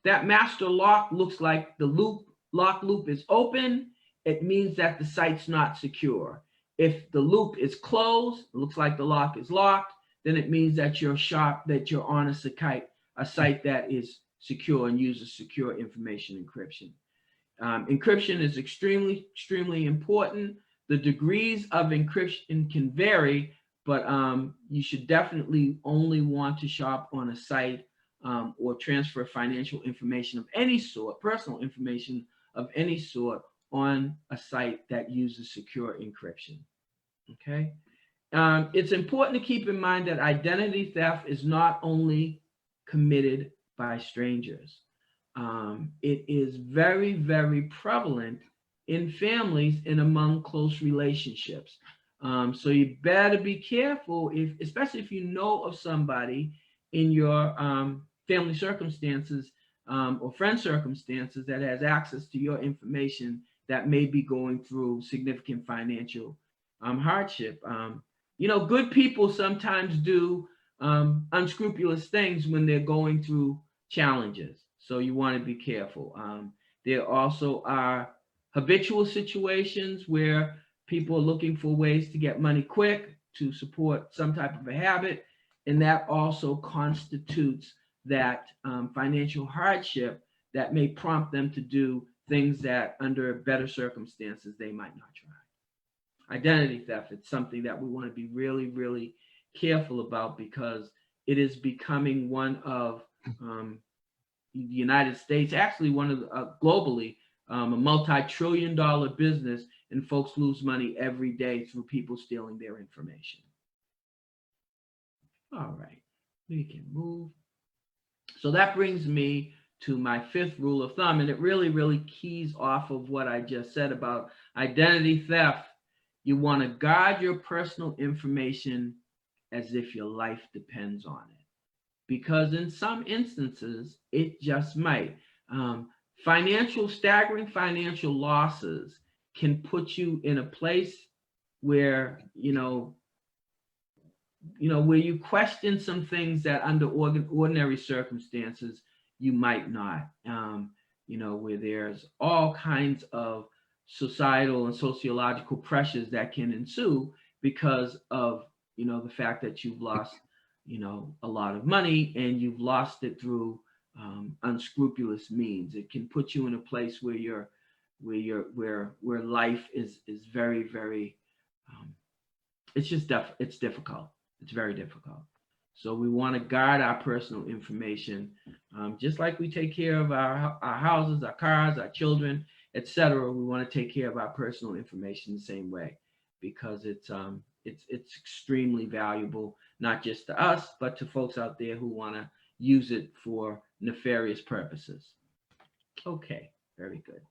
That master lock looks like the lock loop is open. It means that the site's not secure. If the loop is closed, it looks like the lock is locked, then it means that you're on a site that is secure and uses secure information encryption. Encryption is extremely, extremely important. The degrees of encryption can vary, but you should definitely only want to shop on a site or transfer financial information of any sort, personal information of any sort, on a site that uses secure encryption. Okay. It's important to keep in mind that identity theft is not only committed by strangers. It is very, very prevalent in families and among close relationships. So you better be careful, especially if you know of somebody in your family circumstances or friend circumstances that has access to your information that may be going through significant financial hardship. Good people sometimes do unscrupulous things when they're going through challenges. So you want to be careful. There also are habitual situations where people are looking for ways to get money quick to support some type of a habit, and that also constitutes that financial hardship that may prompt them to do things that under better circumstances they might not try. Identity theft, it's something that we want to be really, really careful about because it is becoming one of the United States, actually one of the, globally, a multi-trillion-dollar business, and folks lose money every day through people stealing their information. All right, we can move. So that brings me to my fifth rule of thumb, and it really, really keys off of what I just said about identity theft. You want to guard your personal information as if your life depends on it, because in some instances, it just might. Staggering financial losses can put you in a place where, where you question some things that under ordinary circumstances you might not. Where there's all kinds of societal and sociological pressures that can ensue because of, the fact that you've lost, a lot of money and you've lost it through unscrupulous means. It can put you in a place where where life is very, very, it's just it's difficult. It's very difficult. So we want to guard our personal information, just like we take care of our houses, our cars, our children, etc. We want to take care of our personal information the same way, because it's extremely valuable, not just to us, but to folks out there who want to use it for nefarious purposes. Okay, very good.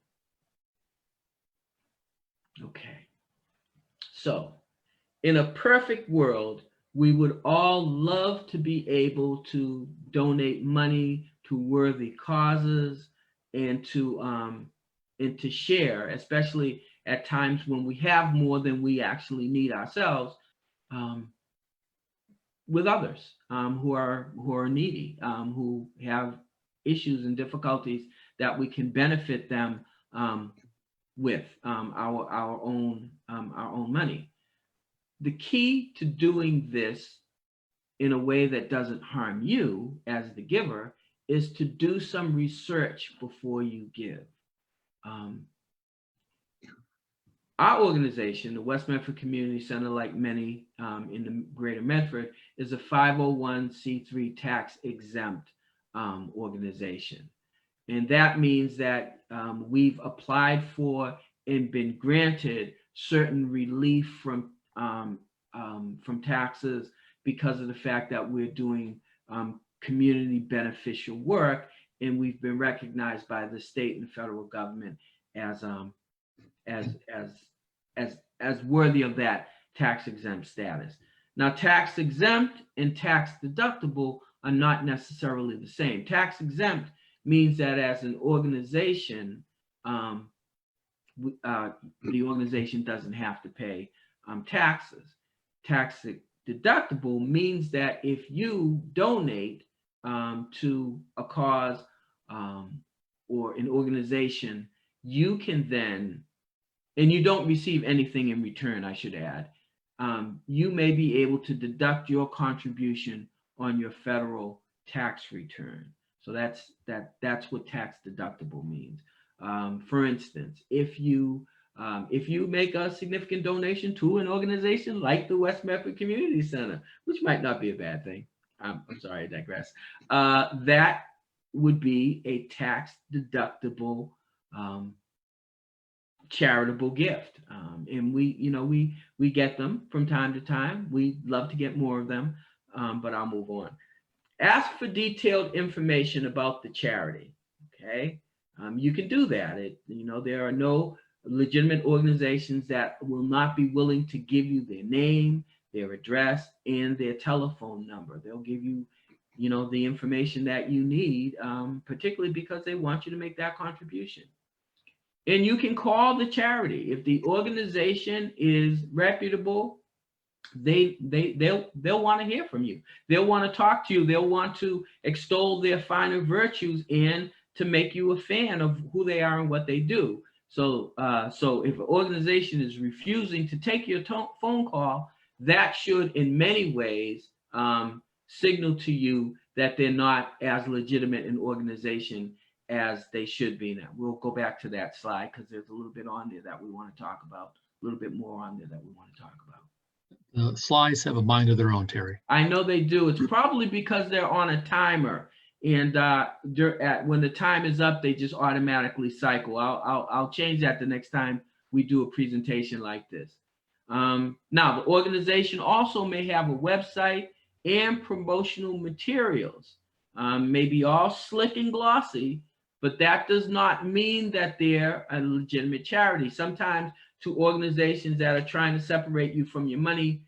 Okay, so in a perfect world, we would all love to be able to donate money to worthy causes and to share, especially at times when we have more than we actually need ourselves, with others who are needy, who have issues and difficulties that we can benefit them with our own money. The key to doing this in a way that doesn't harm you as the giver is to do some research before you give. Our organization, the West Medford Community Center, like many in the greater Medford, is a 501c3 tax exempt organization. And that means that we've applied for and been granted certain relief from taxes because of the fact that we're doing community beneficial work, and we've been recognized by the state and federal government as worthy of that tax exempt status. Now, tax exempt and tax deductible are not necessarily the same. Tax exempt means that as an organization, the organization doesn't have to pay taxes. Tax deductible means that if you donate to a cause or an organization, you can then, and you don't receive anything in return, I should add, you may be able to deduct your contribution on your federal tax return. So that's what tax deductible means. For instance, if you make a significant donation to an organization like the West Medford Community Center, which might not be a bad thing, I'm sorry, I digress, that would be a tax deductible charitable gift. And we get them from time to time. We love to get more of them, but I'll move on. Ask for detailed information about the charity. Okay, you can do that. There are no legitimate organizations that will not be willing to give you their name, their address, and their telephone number. They'll give you the information that you need, particularly because they want you to make that contribution. And you can call the charity if the organization is reputable. They'll want to hear from you. They'll want to talk to you. They'll want to extol their finer virtues and to make you a fan of who they are and what they do. So if an organization is refusing to take your phone call, that should in many ways signal to you that they're not as legitimate an organization as they should be. Now we'll go back to that slide because there's a little bit on there that we want to talk about, a little bit more on there that we want to talk about. The slides have a mind of their own, Terry. I know they do. It's probably because they're on a timer, and when the time is up, they just automatically cycle. I'll change that the next time we do a presentation like this. Now, the organization also may have a website and promotional materials, maybe all slick and glossy, but that does not mean that they're a legitimate charity. Sometimes to organizations that are trying to separate you from your money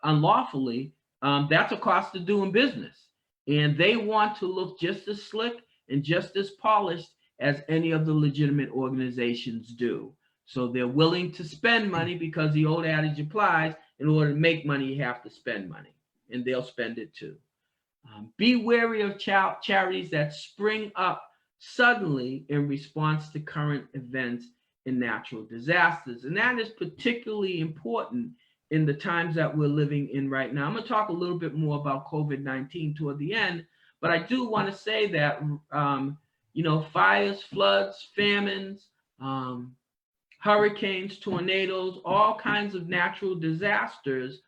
unlawfully, that's a cost of doing business. And they want to look just as slick and just as polished as any of the legitimate organizations do. So they're willing to spend money because the old adage applies, in order to make money, you have to spend money, and they'll spend it too. Be wary of charities that spring up suddenly in response to current events and natural disasters. And that is particularly important in the times that we're living in right now. I'm going to talk a little bit more about COVID-19 toward the end, but I do want to say that, fires, floods, famines, hurricanes, tornadoes, all kinds of natural disasters,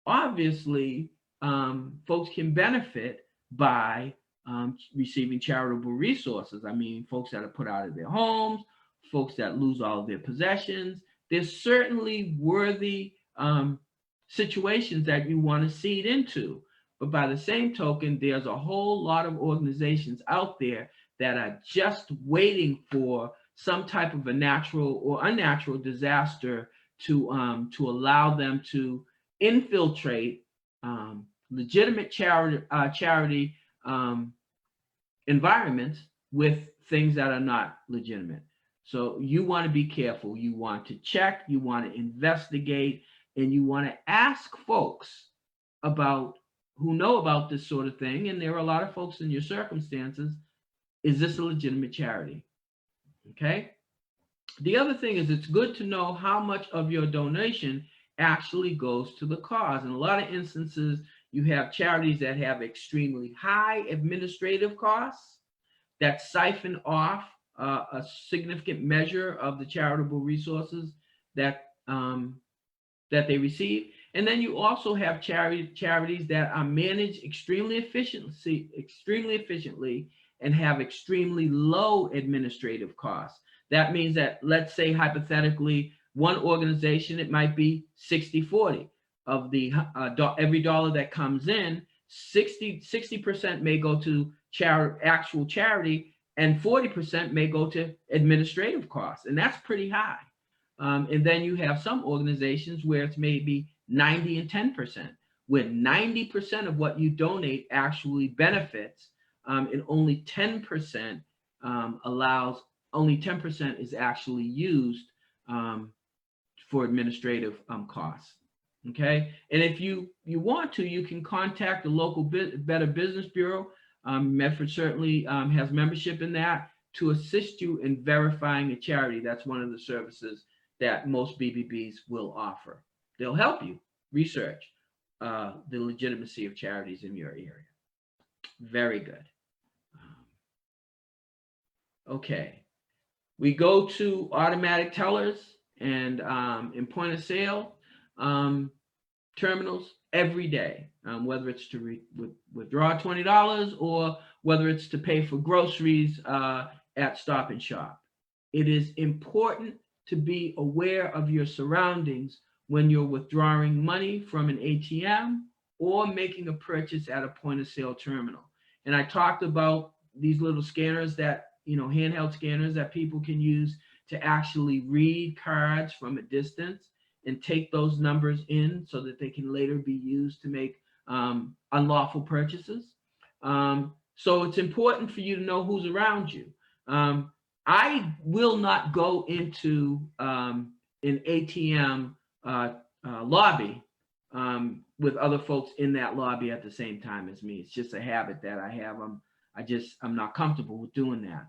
obviously, folks can benefit by receiving charitable resources. I mean, folks that are put out of their homes, folks that lose all of their possessions. There's certainly worthy situations that you want to seed into. But by the same token, there's a whole lot of organizations out there that are just waiting for some type of a natural or unnatural disaster to allow them to infiltrate legitimate charity environments with things that are not legitimate. So you want to be careful. You want to check, you want to investigate, and you want to ask folks who know about this sort of thing. And there are a lot of folks in your circumstances. Is this a legitimate charity? Okay. The other thing is, it's good to know how much of your donation actually goes to the cause. In a lot of instances, you have charities that have extremely high administrative costs that siphon off a significant measure of the charitable resources that they receive. And then you also have charities that are managed extremely efficiently and have extremely low administrative costs. That means that, let's say hypothetically, one organization, it might be 60-40 of the every dollar that comes in, 60% may go to actual charity, and 40% may go to administrative costs, and that's pretty high. And then you have some organizations where it's maybe 90 and 10%, where 90% of what you donate actually benefits, and only 10% only 10% is actually used for administrative costs. Okay, and if you want to, you can contact the local Better Business Bureau. Medford certainly has membership in that to assist you in verifying a charity. That's one of the services that most BBBs will offer. They'll help you research the legitimacy of charities in your area. Very good. Okay, we go to automatic tellers and in point of sale terminals every day, whether it's to withdraw $20 or whether it's to pay for groceries at Stop and Shop. It is important to be aware of your surroundings when you're withdrawing money from an ATM or making a purchase at a point of sale terminal. And I talked about these little scanners that, handheld scanners that people can use to actually read cards from a distance and take those numbers in so that they can later be used to make unlawful purchases. So it's important for you to know who's around you. I will not go into an ATM lobby with other folks in that lobby at the same time as me. It's just a habit that I have. I'm not comfortable with doing that.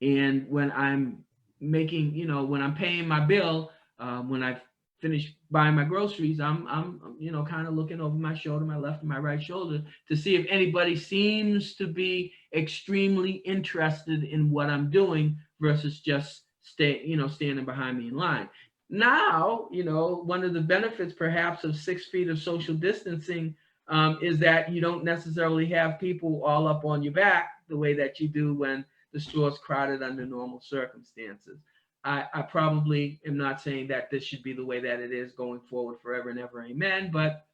And when I'm making, when I'm paying my bill, when I finish buying my groceries, I'm kind of looking over my shoulder, my left and my right shoulder, to see if anybody seems to be extremely interested in what I'm doing versus just standing behind me in line. Now, one of the benefits perhaps of 6 feet of social distancing is that you don't necessarily have people all up on your back the way that you do when the store's crowded under normal circumstances. I probably am not saying that this should be the way that it is going forward forever and ever, amen, but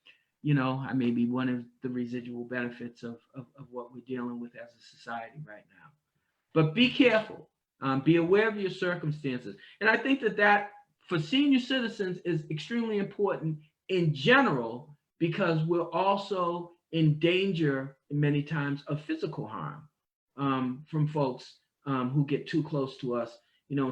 I may be one of the residual benefits of what we're dealing with as a society right now. But be careful. Be aware of your circumstances. And I think that for senior citizens is extremely important in general, because we're also in danger many times of physical harm from folks who get too close to us,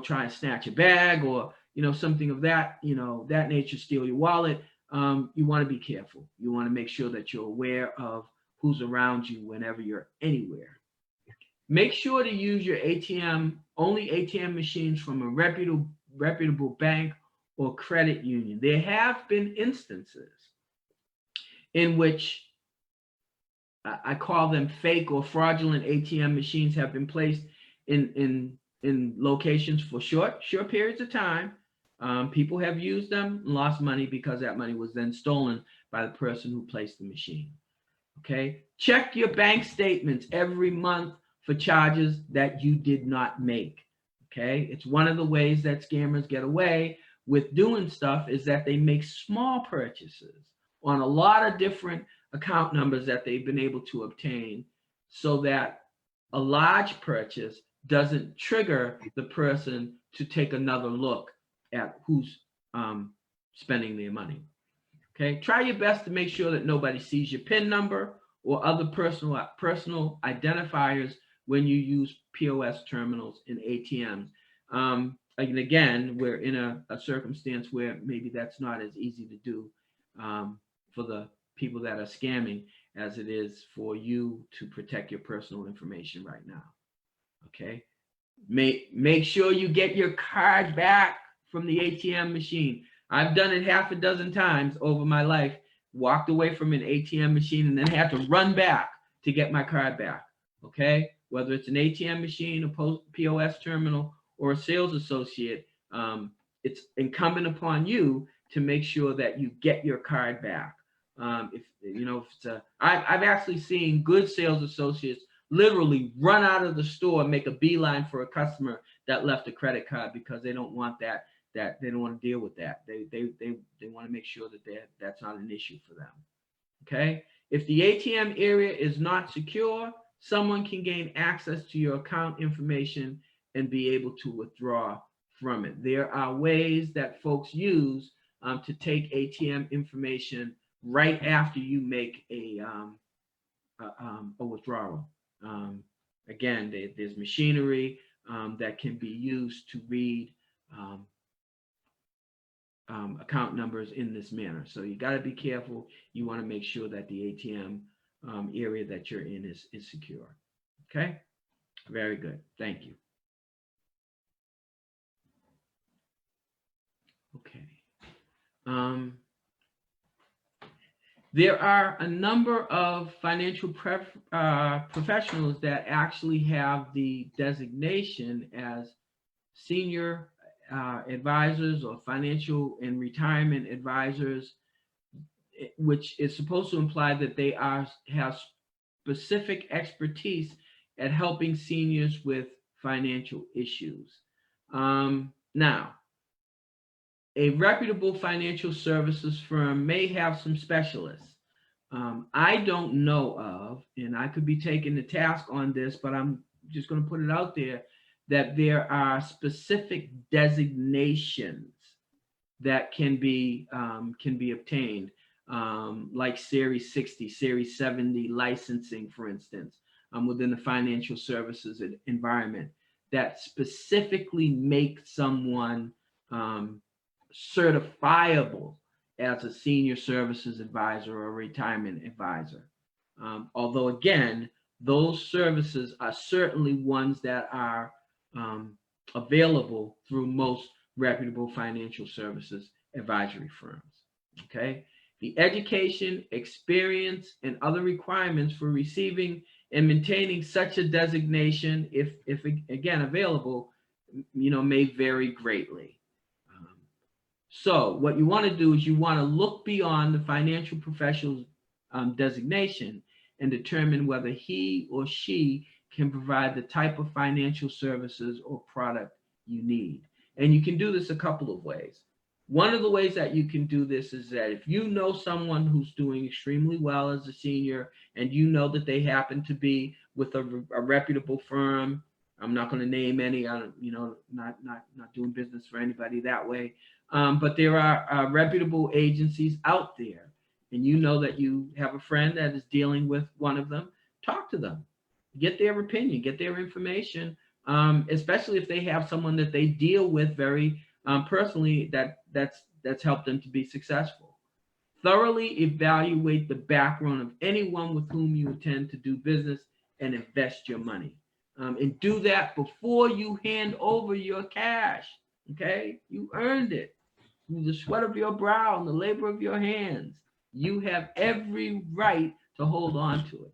try and snatch a bag or, something of that nature, steal your wallet. You want to be careful. You want to make sure that you're aware of who's around you whenever you're anywhere. Make sure to use your only ATM machines from a reputable bank or credit union. There have been instances in which I call them fake or fraudulent ATM machines have been placed in locations for short periods of time. People have used them and lost money because that money was then stolen by the person who placed the machine. Okay, check your bank statements every month for charges that you did not make. Okay, it's one of the ways that scammers get away with doing stuff, is that they make small purchases on a lot of different account numbers that they've been able to obtain, so that a large purchase doesn't trigger the person to take another look at who's spending their money. Okay, try your best to make sure that nobody sees your PIN number or other personal identifiers when you use POS terminals in ATMs. And again, we're in a circumstance where maybe that's not as easy to do for the people that are scamming as it is for you to protect your personal information right now. Okay, make sure you get your card back from the ATM machine. I've done it half a dozen times over my life, walked away from an ATM machine and then had to run back to get my card back. Okay, whether it's an ATM machine, a POS terminal, or a sales associate, it's incumbent upon you to make sure that you get your card back. If it's I've actually seen good sales associates literally run out of the store and make a beeline for a customer that left a credit card because they don't want that they don't want to deal with that. They want to make sure that that's not an issue for them. Okay, if the ATM area is not secure, someone can gain access to your account information and be able to withdraw from it. There are ways that folks use to take ATM information right after you make a withdrawal. Again, there's machinery that can be used to read account numbers in this manner. So you got to be careful. You want to make sure that the ATM area that you're in is secure. Okay, very good. Thank you. Okay. There are a number of financial professionals that actually have the designation as senior advisors or financial and retirement advisors, which is supposed to imply that they have specific expertise at helping seniors with financial issues. Now, a reputable financial services firm may have some specialists. I don't know of, and I could be taken to task on this, but I'm just going to put it out there, that there are specific designations that can be obtained. like Series 60, Series 70 licensing, for instance, within the financial services environment that specifically make someone certifiable as a senior services advisor or a retirement advisor. Although, again, those services are certainly ones that are available through most reputable financial services advisory firms. Okay. The education, experience, and other requirements for receiving and maintaining such a designation, if again available, may vary greatly. So what you want to do is you want to look beyond the financial professional's designation and determine whether he or she can provide the type of financial services or product you need. And you can do this a couple of ways. One of the ways that you can do this is that if you know someone who's doing extremely well as a senior and you know that they happen to be with a reputable firm, I'm not going to name any, not doing business for anybody that way, but there are reputable agencies out there, and you know that you have a friend that is dealing with one of them, talk to them, get their opinion, get their information, especially if they have someone that they deal with very personally that's helped them to be successful. Thoroughly evaluate the background of anyone with whom you intend to do business and invest your money. And do that before you hand over your cash. Okay? You earned it through the sweat of your brow and the labor of your hands. You have every right to hold on to it.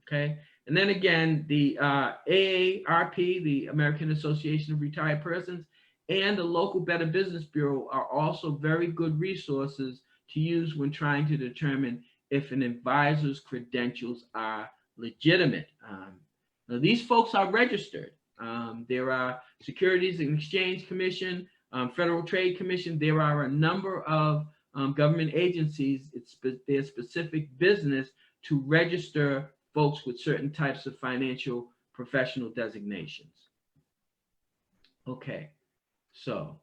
Okay? And then again, the AARP, the American Association of Retired Persons, and the local Better Business Bureau are also very good resources to use when trying to determine if an advisor's credentials are legitimate. Now, these folks are registered. There are Securities and Exchange Commission, Federal Trade Commission. There are a number of government agencies. It's their specific business to register folks with certain types of financial professional designations. Okay. So,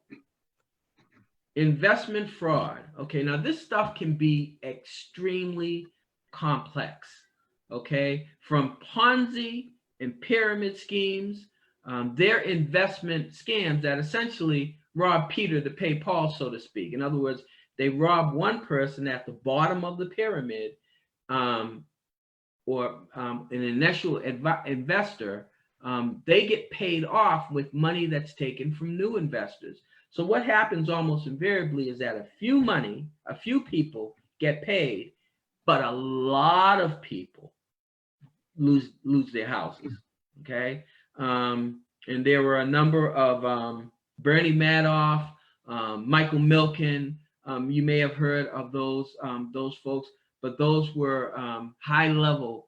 investment fraud. Okay, now this stuff can be extremely complex. Okay, from Ponzi and pyramid schemes, they're investment scams that essentially rob Peter to pay Paul, so to speak. In other words, they rob one person at the bottom of the pyramid, or an initial investor. They get paid off with money that's taken from new investors. So what happens almost invariably is that a few people get paid, but a lot of people lose their houses. Okay. And there were a number of Bernie Madoff, Michael Milken. You may have heard of those folks, but those were high level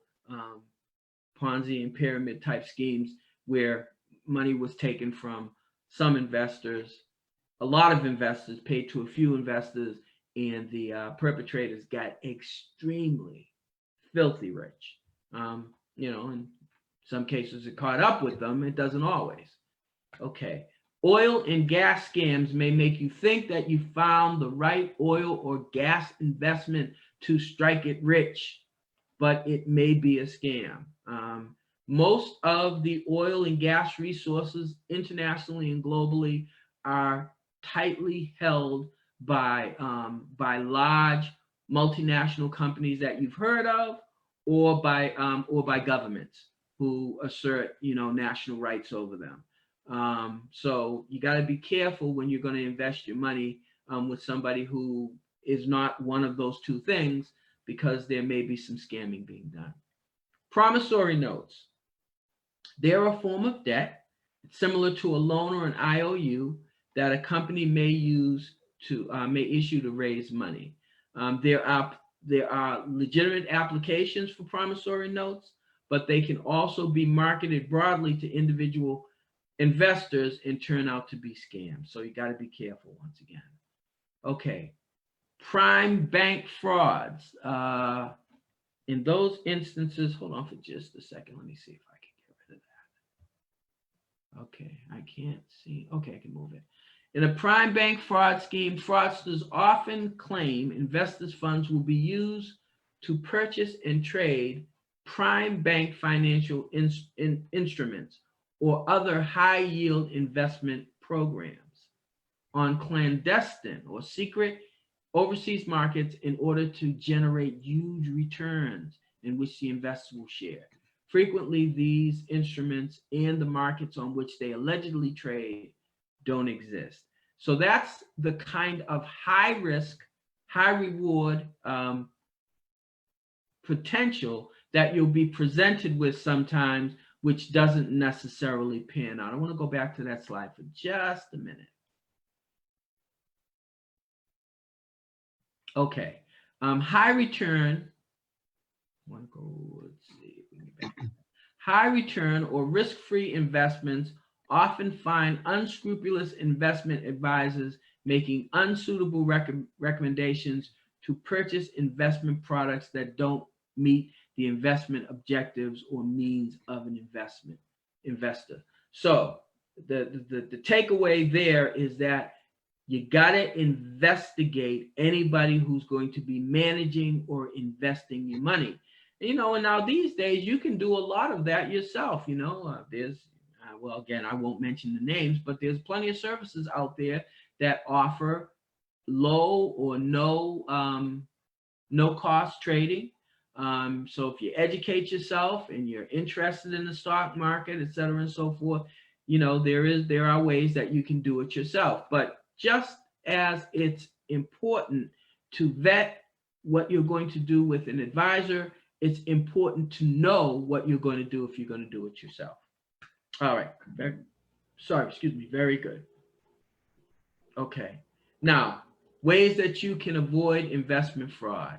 Ponzi and pyramid type schemes where money was taken from some investors, a lot of investors paid to a few investors, and the perpetrators got extremely filthy rich. In some cases it caught up with them. It doesn't always. Okay. Oil and gas scams may make you think that you found the right oil or gas investment to strike it rich, but it may be a scam. Most of the oil and gas resources internationally and globally are tightly held by large multinational companies that you've heard of, or by governments who assert national rights over them. So you got to be careful when you're going to invest your money with somebody who is not one of those two things, because there may be some scamming being done. Promissory notes. They're a form of debt. It's similar to a loan or an IOU that a company may issue to raise money. There are legitimate applications for promissory notes, but they can also be marketed broadly to individual investors and turn out to be scams. So you got to be careful once again. Okay. Prime bank frauds. In those instances, hold on for just a second. Let me see if I can get rid of that. Okay, I can't see. Okay, I can move it. In a prime bank fraud scheme, fraudsters often claim investors' funds will be used to purchase and trade prime bank financial instruments or other high yield investment programs on clandestine or secret overseas markets in order to generate huge returns in which the investors will share. Frequently, these instruments and the markets on which they allegedly trade don't exist. So that's the kind of high risk, high reward potential that you'll be presented with sometimes, which doesn't necessarily pan out. I want to go back to that slide for just a minute. Okay, high return. I want to go, let's see, high return or risk-free investments often find unscrupulous investment advisors making unsuitable recommendations to purchase investment products that don't meet the investment objectives or means of an investor. So the takeaway there is that you got to investigate anybody who's going to be managing or investing your money. And now these days you can do a lot of that yourself. There's well, again, I won't mention the names, but there's plenty of services out there that offer low or no cost trading. So if you educate yourself and you're interested in the stock market, et cetera, and so forth, there are ways that you can do it yourself. But just as it's important to vet what you're going to do with an advisor, it's important to know what you're going to do if you're going to do it yourself. All right. Very good. Okay. Now, ways that you can avoid investment fraud.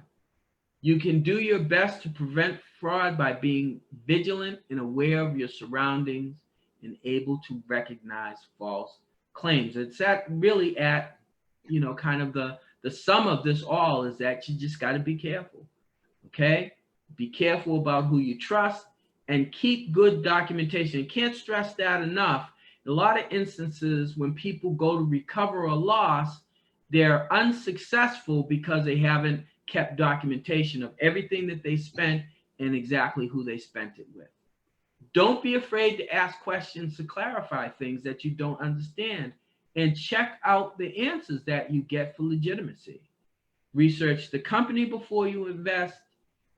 You can do your best to prevent fraud by being vigilant and aware of your surroundings and able to recognize false claims. It's really at, kind of the sum of this all is that you just got to be careful. Okay? Be careful about who you trust and keep good documentation. Can't stress that enough. In a lot of instances, when people go to recover a loss, they're unsuccessful because they haven't kept documentation of everything that they spent and exactly who they spent it with. Don't be afraid to ask questions to clarify things that you don't understand, and check out the answers that you get for legitimacy. Research the company before you invest.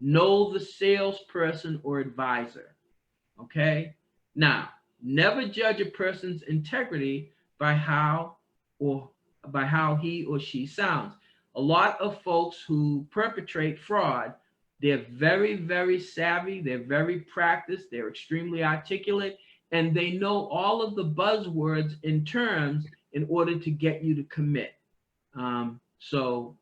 Know the salesperson or advisor. Okay? Now, never judge a person's integrity by how he or she sounds. A lot of folks who perpetrate fraud, they're very, very savvy, they're very practiced, they're extremely articulate, and they know all of the buzzwords and terms in order to get you to commit. So,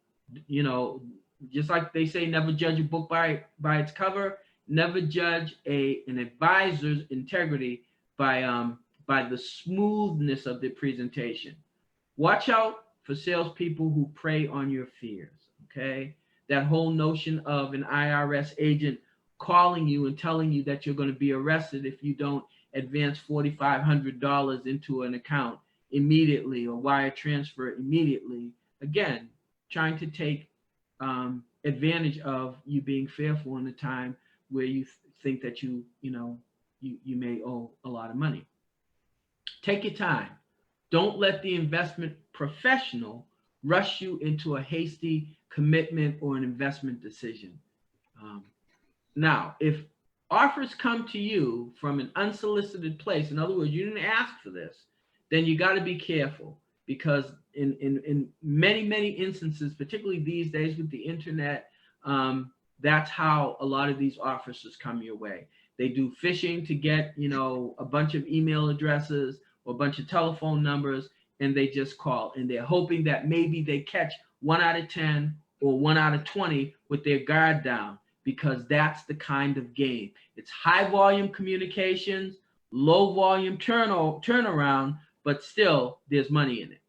just like they say, never judge a book by its cover, never judge an advisor's integrity by the smoothness of their presentation. Watch out for salespeople who prey on your fears. Okay, that whole notion of an IRS agent calling you and telling you that you're going to be arrested if you don't advance $4,500 into an account immediately or wire transfer immediately. Again, trying to take advantage of you being fearful in a time where you think that you may owe a lot of money. Take your time. Don't let the investment professional rush you into a hasty commitment or an investment decision. Now, if offers come to you from an unsolicited place, in other words, you didn't ask for this, then you got to be careful, because in many, many instances, particularly these days with the internet, that's how a lot of these offers come your way. They do phishing to get, a bunch of email addresses or a bunch of telephone numbers, and they just call, and they're hoping that maybe they catch 1 out of 10 or 1 out of 20 with their guard down, because that's the kind of game. It's high volume communications, low volume turnaround, but still there's money in it.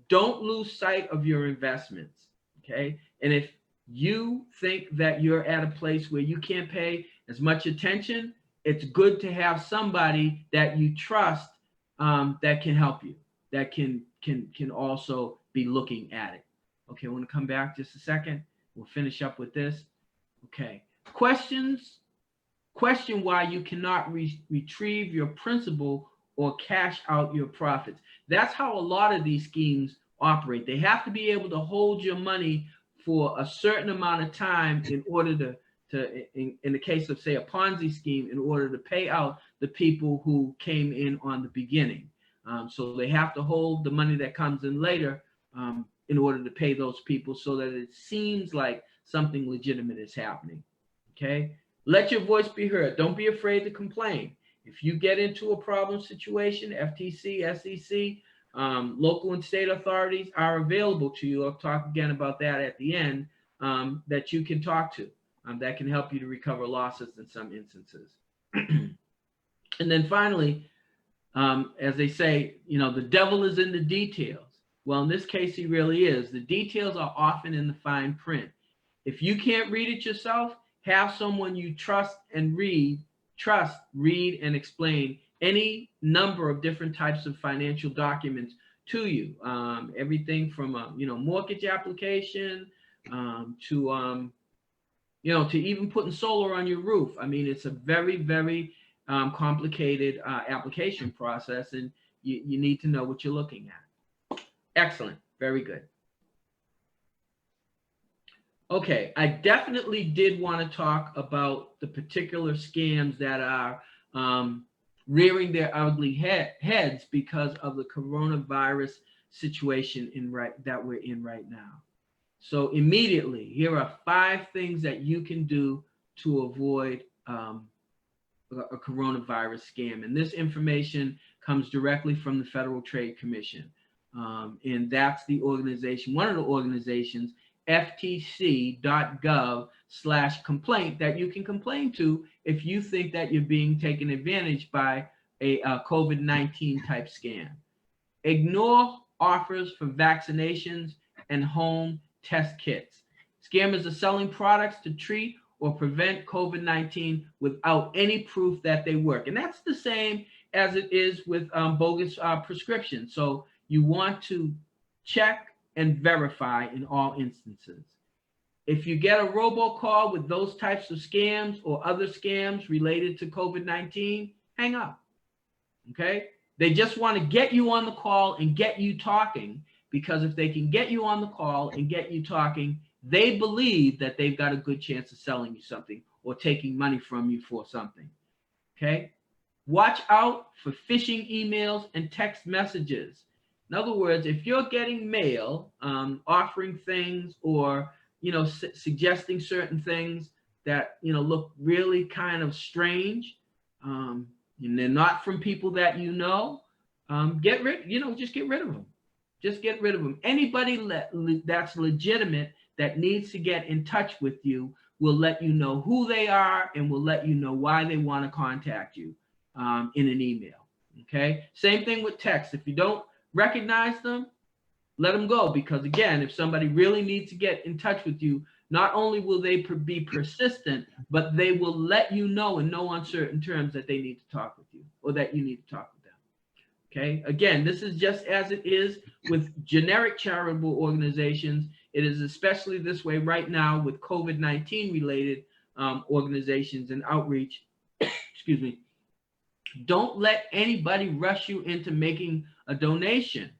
Don't lose sight of your investments, okay? And if you think that you're at a place where you can't pay as much attention, it's good to have somebody that you trust that can help you, that can can also be looking at it. Okay, I want to come back just a second. We'll finish up with this. Okay, questions. Question why you cannot retrieve your principal or cash out your profits. That's how a lot of these schemes operate. They have to be able to hold your money for a certain amount of time in order in the case of, say, a Ponzi scheme, in order to pay out the people who came in on the beginning. So they have to hold the money that comes in later in order to pay those people so that it seems like something legitimate is happening. Okay? Let your voice be heard. Don't be afraid to complain. If you get into a problem situation, FTC, SEC, local and state authorities are available to you. I'll talk again about that at the end, that you can talk to, that can help you to recover losses in some instances. And then finally, as they say, the devil is in the details. Well, in this case, he really is. The details are often in the fine print. If you can't read it yourself, have someone you trust, read and explain any number of different types of financial documents to you. Everything from a mortgage application to even putting solar on your roof. I mean, it's a very, very complicated application process, and you need to know what you're looking at. Excellent. Very good. Okay, I definitely did want to talk about the particular scams that are rearing their ugly heads because of the coronavirus situation that we're in right now. So immediately, here are 5 things that you can do to avoid a coronavirus scam. And this information comes directly from the Federal Trade Commission. And that's the organization, one of the organizations, ftc.gov/complaint, that you can complain to if you think that you're being taken advantage by a COVID-19 type scam. Ignore offers for vaccinations and home test kits. Scammers are selling products to treat or prevent COVID-19 without any proof that they work. And that's the same as it is with bogus prescriptions. So you want to check and verify in all instances. If you get a robocall with those types of scams or other scams related to COVID-19, hang up. Okay? They just want to get you on the call and get you talking, because if they can get you on the call and get you talking, they believe that they've got a good chance of selling you something or taking money from you for something. Okay? Watch out for phishing emails and text messages. In other words, if you're getting mail offering things or suggesting certain things that look really kind of strange, and they're not from people that just get rid of them. Just get rid of them. Anybody that's legitimate that needs to get in touch with you will let you know who they are and will let you know why they want to contact you in an email. Okay. Same thing with text. If you don't recognize them, let them go, because again, if somebody really needs to get in touch with you, not only will they be persistent, but they will let you know in no uncertain terms that they need to talk with you or that you need to talk with them. Okay, again, this is just as it is with generic charitable organizations. It is especially this way right now with COVID-19 related organizations and outreach. Excuse me. Don't let anybody rush you into making a donation.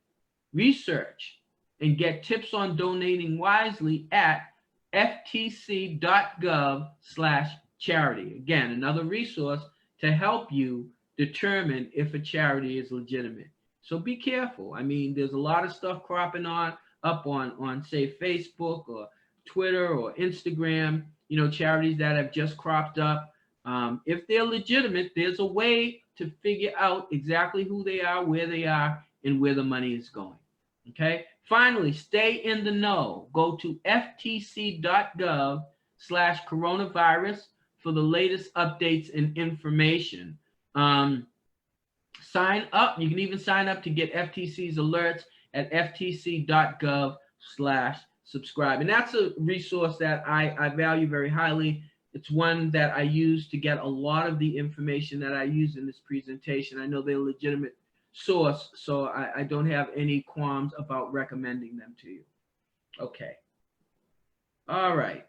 Research and get tips on donating wisely at ftc.gov/charity. Again, another resource to help you determine if a charity is legitimate. So be careful. I mean, there's a lot of stuff cropping up on say Facebook or Twitter or Instagram, charities that have just cropped up. If they're legitimate, there's a way to figure out exactly who they are, where they are, and where the money is going. Okay. Finally, stay in the know. Go to ftc.gov/coronavirus for the latest updates and information. Sign up. You can even sign up to get FTC's alerts at ftc.gov/subscribe. And that's a resource that I value very highly. It's one that I use to get a lot of the information that I use in this presentation. I know they're legitimate source, so I don't have any qualms about recommending them to you. Okay. All right.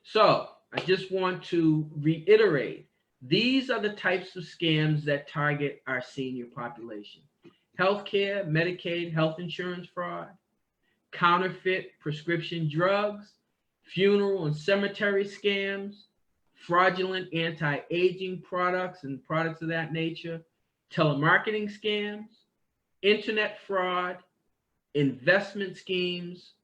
So I just want to reiterate, these are the types of scams that target our senior population: healthcare, Medicaid, health insurance fraud, counterfeit prescription drugs, funeral and cemetery scams, fraudulent anti-aging products and products of that nature, telemarketing scams, internet fraud, investment schemes,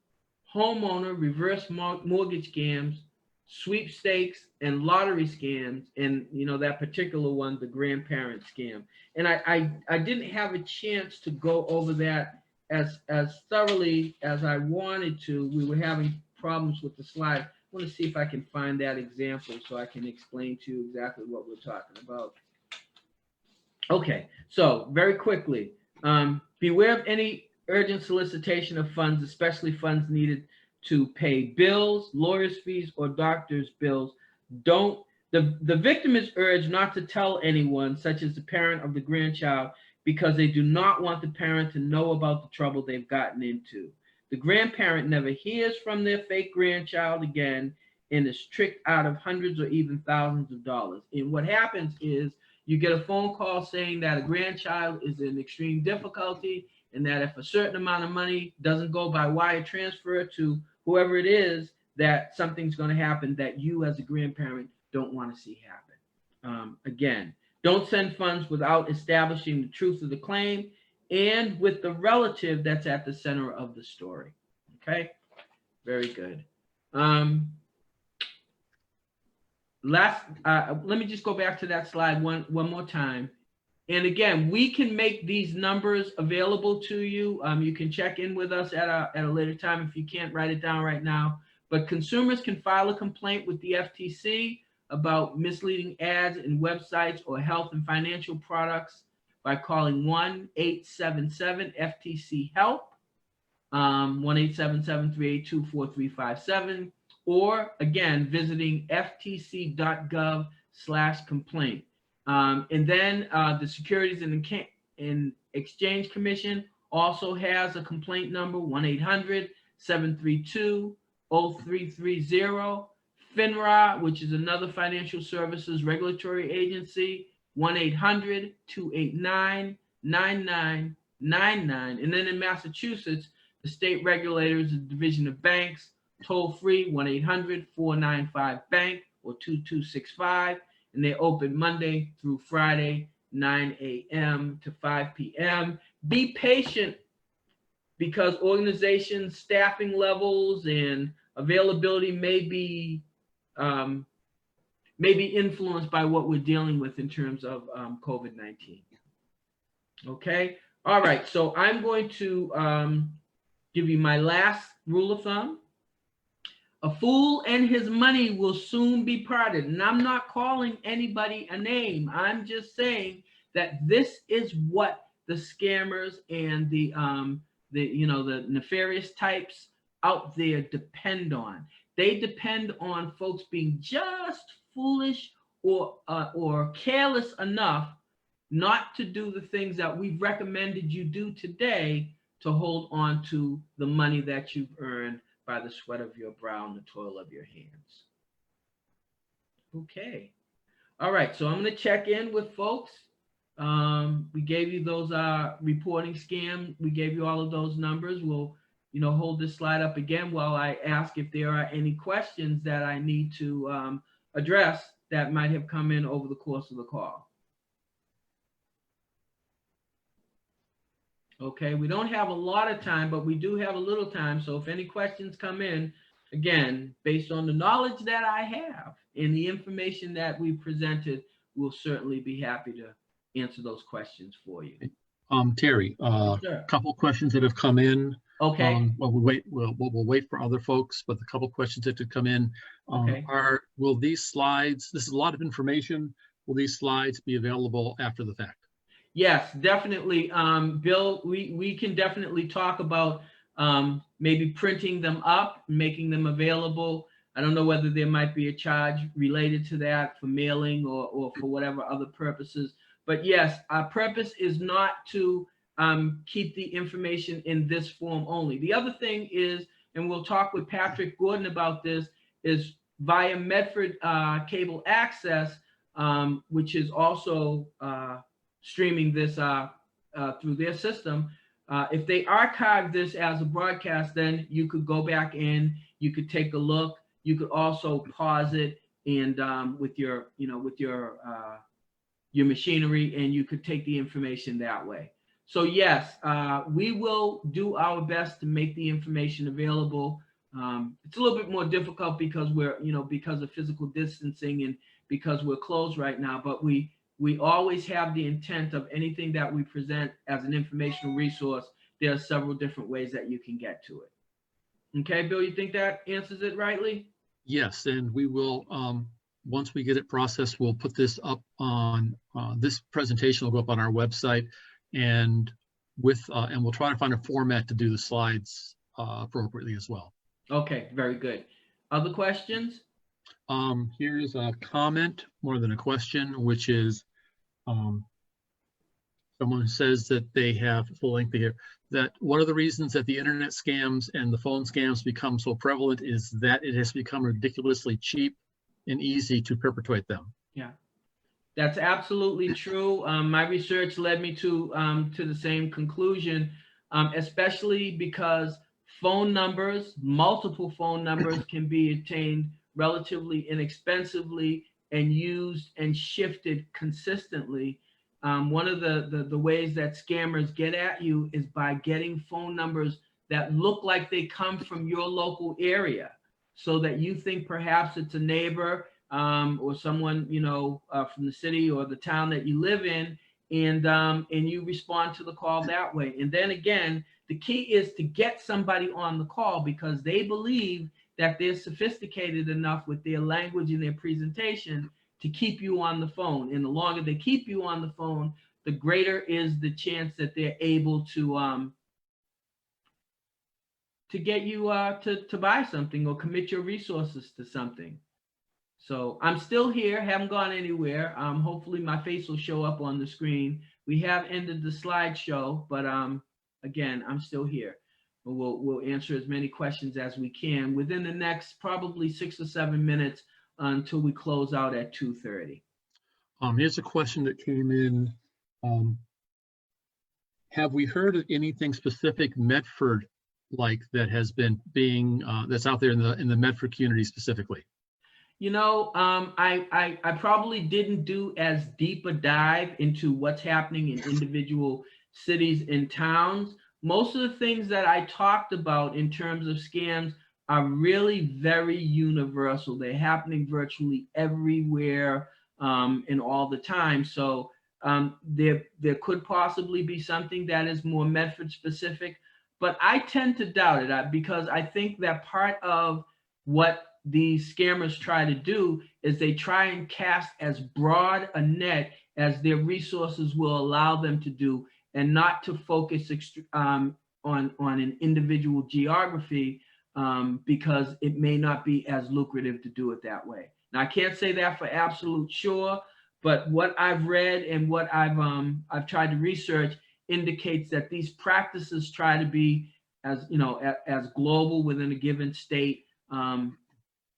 homeowner reverse mortgage scams, sweepstakes, and lottery scams, and that particular one, the grandparent scam. And I didn't have a chance to go over that as thoroughly as I wanted to. We were having problems with the slide. I want to see if I can find that example so I can explain to you exactly what we're talking about. Okay, so very quickly, beware of any urgent solicitation of funds, especially funds needed to pay bills, lawyers' fees, or doctors' bills. The victim is urged not to tell anyone, such as the parent of the grandchild, because they do not want the parent to know about the trouble they've gotten into. The grandparent never hears from their fake grandchild again and is tricked out of hundreds or even thousands of dollars. And what happens is you get a phone call saying that a grandchild is in extreme difficulty, and that if a certain amount of money doesn't go by wire transfer to whoever it is, that something's going to happen that you as a grandparent don't want to see happen. Again, don't send funds without establishing the truth of the claim and with the relative that's at the center of the story. Okay, very good. Let me just go back to that slide one more time. And again, we can make these numbers available to you. You can check in with us at a later time if you can't write it down right now. But consumers can file a complaint with the FTC about misleading ads in websites or health and financial products by calling 1-877-FTC-HELP, 1-877-382-4357, or again, visiting ftc.gov/complaint. And then the Securities and Exchange Commission also has a complaint number, 1-800-732-0330. FINRA, which is another financial services regulatory agency, 1-800-289-9999. And then in Massachusetts, the state regulators, the Division of Banks, toll free, 1-800-495-BANK or 2265. And they're open Monday through Friday, 9 a.m. to 5 p.m. Be patient, because organizations' staffing levels and availability may be influenced by what we're dealing with in terms of COVID-19. Okay. All right. So I'm going to give you my last rule of thumb. A fool and his money will soon be parted. And I'm not calling anybody a name. I'm just saying that this is what the scammers and the nefarious types out there depend on. They depend on folks being just foolish or careless enough not to do the things that we've recommended you do today to hold on to the money that you've earned by the sweat of your brow and the toil of your hands. Okay. All right. So I'm going to check in with folks. We gave you those reporting scam. We gave you all of those numbers. We'll, hold this slide up again while I ask if there are any questions that I need to address that might have come in over the course of the call. Okay, we don't have a lot of time, but we do have a little time. So if any questions come in, again, based on the knowledge that I have and the information that we presented, we'll certainly be happy to answer those questions for you. Terry, a couple questions that have come in. Okay. We'll wait for other folks, but the couple questions that have come in will these slides, this is a lot of information, will these slides be available after the fact? Yes, definitely. Bill, we can definitely talk about maybe printing them up, making them available. I don't know whether there might be a charge related to that for mailing or for whatever other purposes. But yes, our purpose is not to keep the information in this form only. The other thing is, and we'll talk with Patrick Gordon about this, is via Medford Cable Access, which is also streaming this through their system. If they archive this as a broadcast, then you could go back in, you could take a look, you could also pause it and with your machinery, and you could take the information that way. So yes, we will do our best to make the information available. It's a little bit more difficult because because of physical distancing and because we're closed right now, but we always have the intent of anything that we present as an informational resource. There are several different ways that you can get to it. Okay, Bill, you think that answers it rightly? Yes, and we will, once we get it processed, we'll put this up on, this presentation will go up on our website, and we'll try to find a format to do the slides appropriately as well. Okay, very good. Other questions? Here's a comment more than a question, which is someone says that they have full length here, that one of the reasons that the internet scams and the phone scams become so prevalent is that it has become ridiculously cheap and easy to perpetrate them. Yeah, that's absolutely true. My research led me to the same conclusion, especially because phone numbers, multiple phone numbers, can be obtained relatively inexpensively and used and shifted consistently. One of the ways that scammers get at you is by getting phone numbers that look like they come from your local area, so that you think perhaps it's a neighbor or someone from the city or the town that you live in, and you respond to the call that way. And then again, the key is to get somebody on the call because they believe that they're sophisticated enough with their language and their presentation to keep you on the phone. And the longer they keep you on the phone, the greater is the chance that they're able to get you to buy something or commit your resources to something. So I'm still here, haven't gone anywhere. Hopefully my face will show up on the screen. We have ended the slideshow, but again, I'm still here. We'll answer as many questions as we can within the next probably 6 or 7 minutes until we close out at 2:30. Here's a question that came in. Have we heard of anything specific Medford like that has been being that's out there in the Medford community specifically? I probably didn't do as deep a dive into what's happening in individual cities and towns. Most of the things that I talked about in terms of scams are really very universal. They're happening virtually everywhere and all the time. So there could possibly be something that is more Medford specific, but I tend to doubt it because I think that part of what these scammers try to do is they try and cast as broad a net as their resources will allow them to do, and not to focus on an individual geography because it may not be as lucrative to do it that way. Now, I can't say that for absolute sure, but what I've read and what I've tried to research indicates that these practices try to be as global within a given state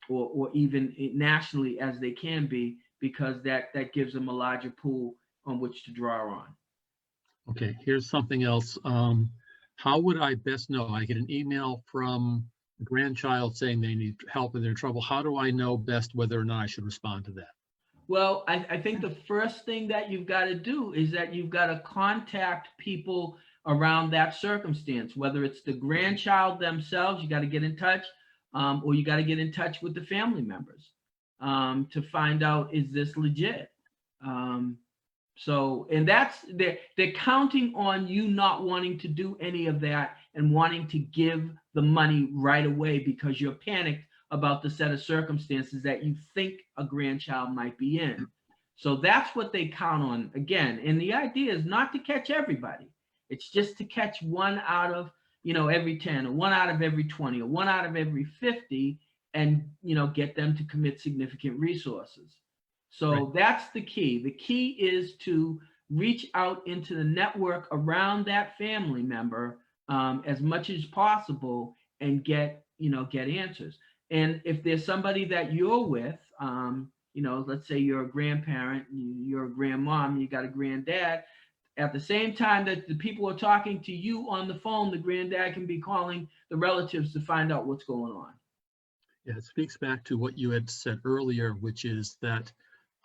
or even nationally as they can be, because that gives them a larger pool on which to draw on. Okay, here's something else. How would I best know? I get an email from a grandchild saying they need help and they're in trouble. How do I know best whether or not I should respond to that? Well, I think the first thing that you've got to do is that you've got to contact people around that circumstance, whether it's the grandchild themselves, you got to get in touch, or you got to get in touch with the family members to find out, is this legit? And they're counting on you not wanting to do any of that and wanting to give the money right away because you're panicked about the set of circumstances that you think a grandchild might be in. So that's what they count on again. And the idea is not to catch everybody. It's just to catch one out of, every 10 or one out of every 20 or one out of every 50 and, get them to commit significant resources. So That's the key. The key is to reach out into the network around that family member as much as possible and get, get answers. And if there's somebody that you're with, let's say you're a grandparent, you're a grandmom, you got a granddad, at the same time that the people are talking to you on the phone, the granddad can be calling the relatives to find out what's going on. Yeah, it speaks back to what you had said earlier, which is that,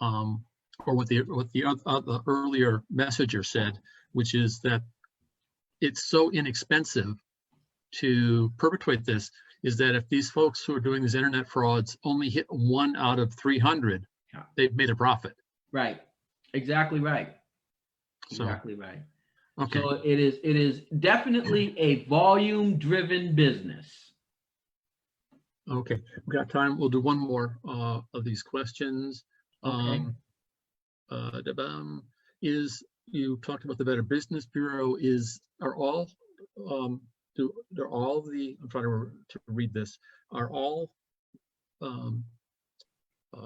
or what the earlier messenger said, which is that it's so inexpensive to perpetrate this, is that if these folks who are doing these internet frauds only hit 1 out of 300, Yeah. they've made a profit. Right. Exactly right. So, exactly right. okay. So it is definitely a volume driven business. Okay, we got time. We'll do one more of these questions. Okay. Is you talked about the Better Business Bureau? Are all they're all the, I'm trying to read this, are all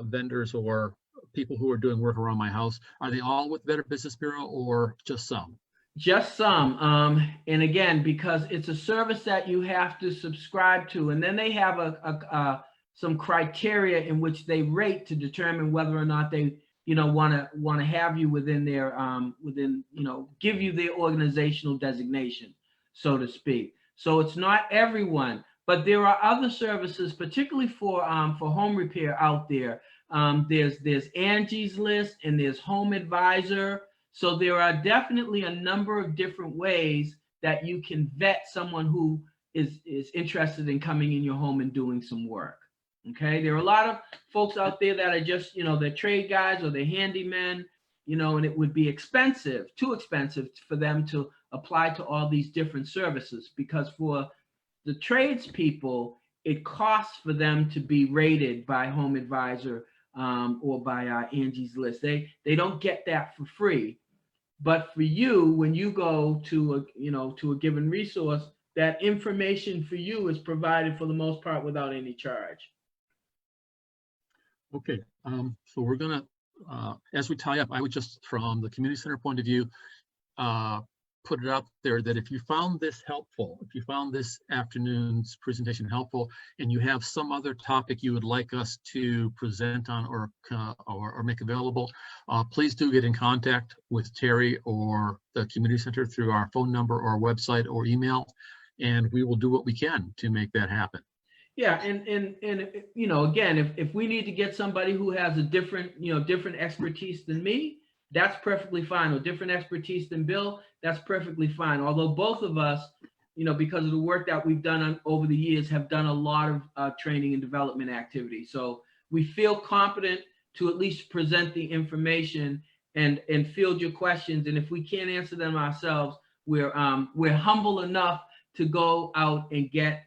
vendors or people who are doing work around my house, are they all with Better Business Bureau or just some? Just some. And again, because it's a service that you have to subscribe to, and then they have some criteria in which they rate to determine whether or not they, want to have you within their give you their organizational designation, so to speak. So it's not everyone, but there are other services, particularly for home repair out there. There's Angie's List and there's Home Advisor. So there are definitely a number of different ways that you can vet someone who is interested in coming in your home and doing some work. Okay, there are a lot of folks out there that are just, they're trade guys or they're handymen, and it would be too expensive for them to apply to all these different services, because for the tradespeople, it costs for them to be rated by Home Advisor or by Angie's List. They don't get that for free. But for you, when you go to a given resource, that information for you is provided for the most part without any charge. Okay, so we're gonna, as we tie up, I would just, from the community center point of view, put it out there that if you found this helpful, if you found this afternoon's presentation helpful, and you have some other topic you would like us to present on or make available, please do get in contact with Terry or the community center through our phone number or website or email, and we will do what we can to make that happen. Yeah, and again, if we need to get somebody who has a different expertise than me, that's perfectly fine, or different expertise than Bill, that's perfectly fine. Although both of us, because of the work that we've done over the years, have done a lot of training and development activity. So we feel competent to at least present the information and field your questions. And if we can't answer them ourselves, we're humble enough to go out and get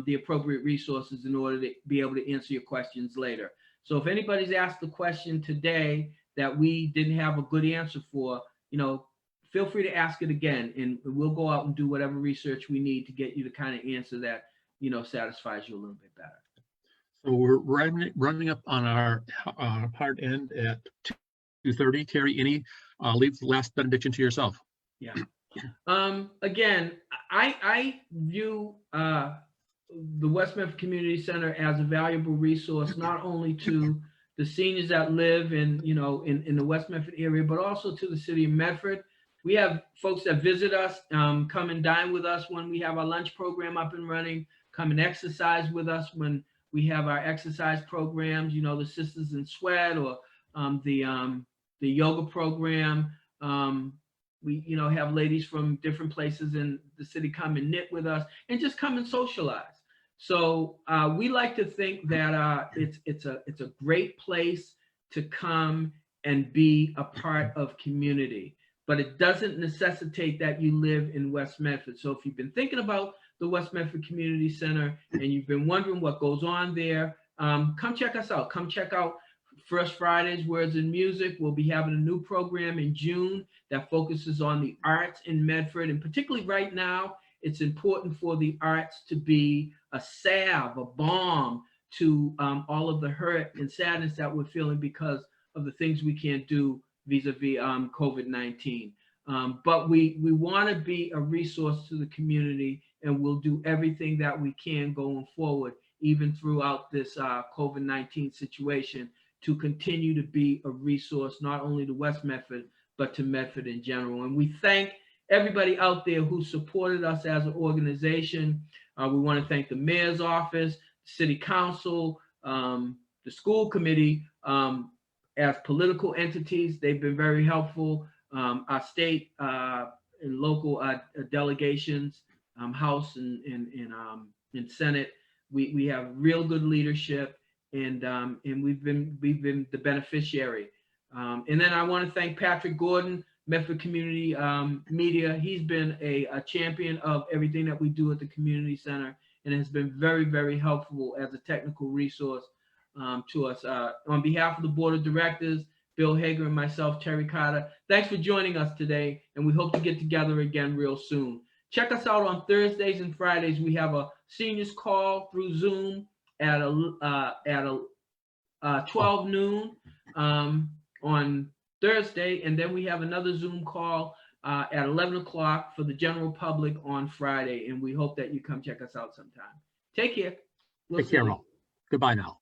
the appropriate resources in order to be able to answer your questions later. So if anybody's asked a question today that we didn't have a good answer for, feel free to ask it again, and we'll go out and do whatever research we need to get you the kind of answer that, satisfies you a little bit better. So we're running up on our hard end at 2:30. Terry, leave the last benediction to yourself. Yeah. Again, I view the West Medford Community Center as a valuable resource, not only to the seniors that live in the West Medford area, but also to the city of Medford. We have folks that visit us, come and dine with us when we have our lunch program up and running, come and exercise with us when we have our exercise programs, the Sisters in Sweat or the yoga program. We have ladies from different places in the city come and knit with us and just come and socialize. So we like to think that it's a great place to come and be a part of community, but it doesn't necessitate that you live in West Medford. So if you've been thinking about the West Medford Community Center and you've been wondering what goes on there, come check us out. Come check out First Fridays Words and Music. We'll be having a new program in June that focuses on the arts in Medford, and particularly right now, it's important for the arts to be a salve, a balm to all of the hurt and sadness that we're feeling because of the things we can't do vis-a-vis COVID-19. But we want to be a resource to the community, and we'll do everything that we can going forward, even throughout this COVID-19 situation, to continue to be a resource, not only to West Medford, but to Medford in general. And we thank everybody out there who supported us as an organization. We want to thank the mayor's office, city council, the school committee, as political entities. They've been very helpful. Our state and local delegations, House and Senate, we have real good leadership, and we've been the beneficiary. And then I want to thank Patrick Gordon, Medford Community Media. He's been a champion of everything that we do at the community center, and has been very, very helpful as a technical resource to us. On behalf of the board of directors, Bill Hager and myself, Terry Carter, thanks for joining us today, and we hope to get together again real soon. Check us out on Thursdays and Fridays. We have a seniors call through Zoom at 12 noon on Thursday, and then we have another Zoom call at 11 o'clock for the general public on Friday, and we hope that you come check us out sometime. Take care. Take care, all. Goodbye now.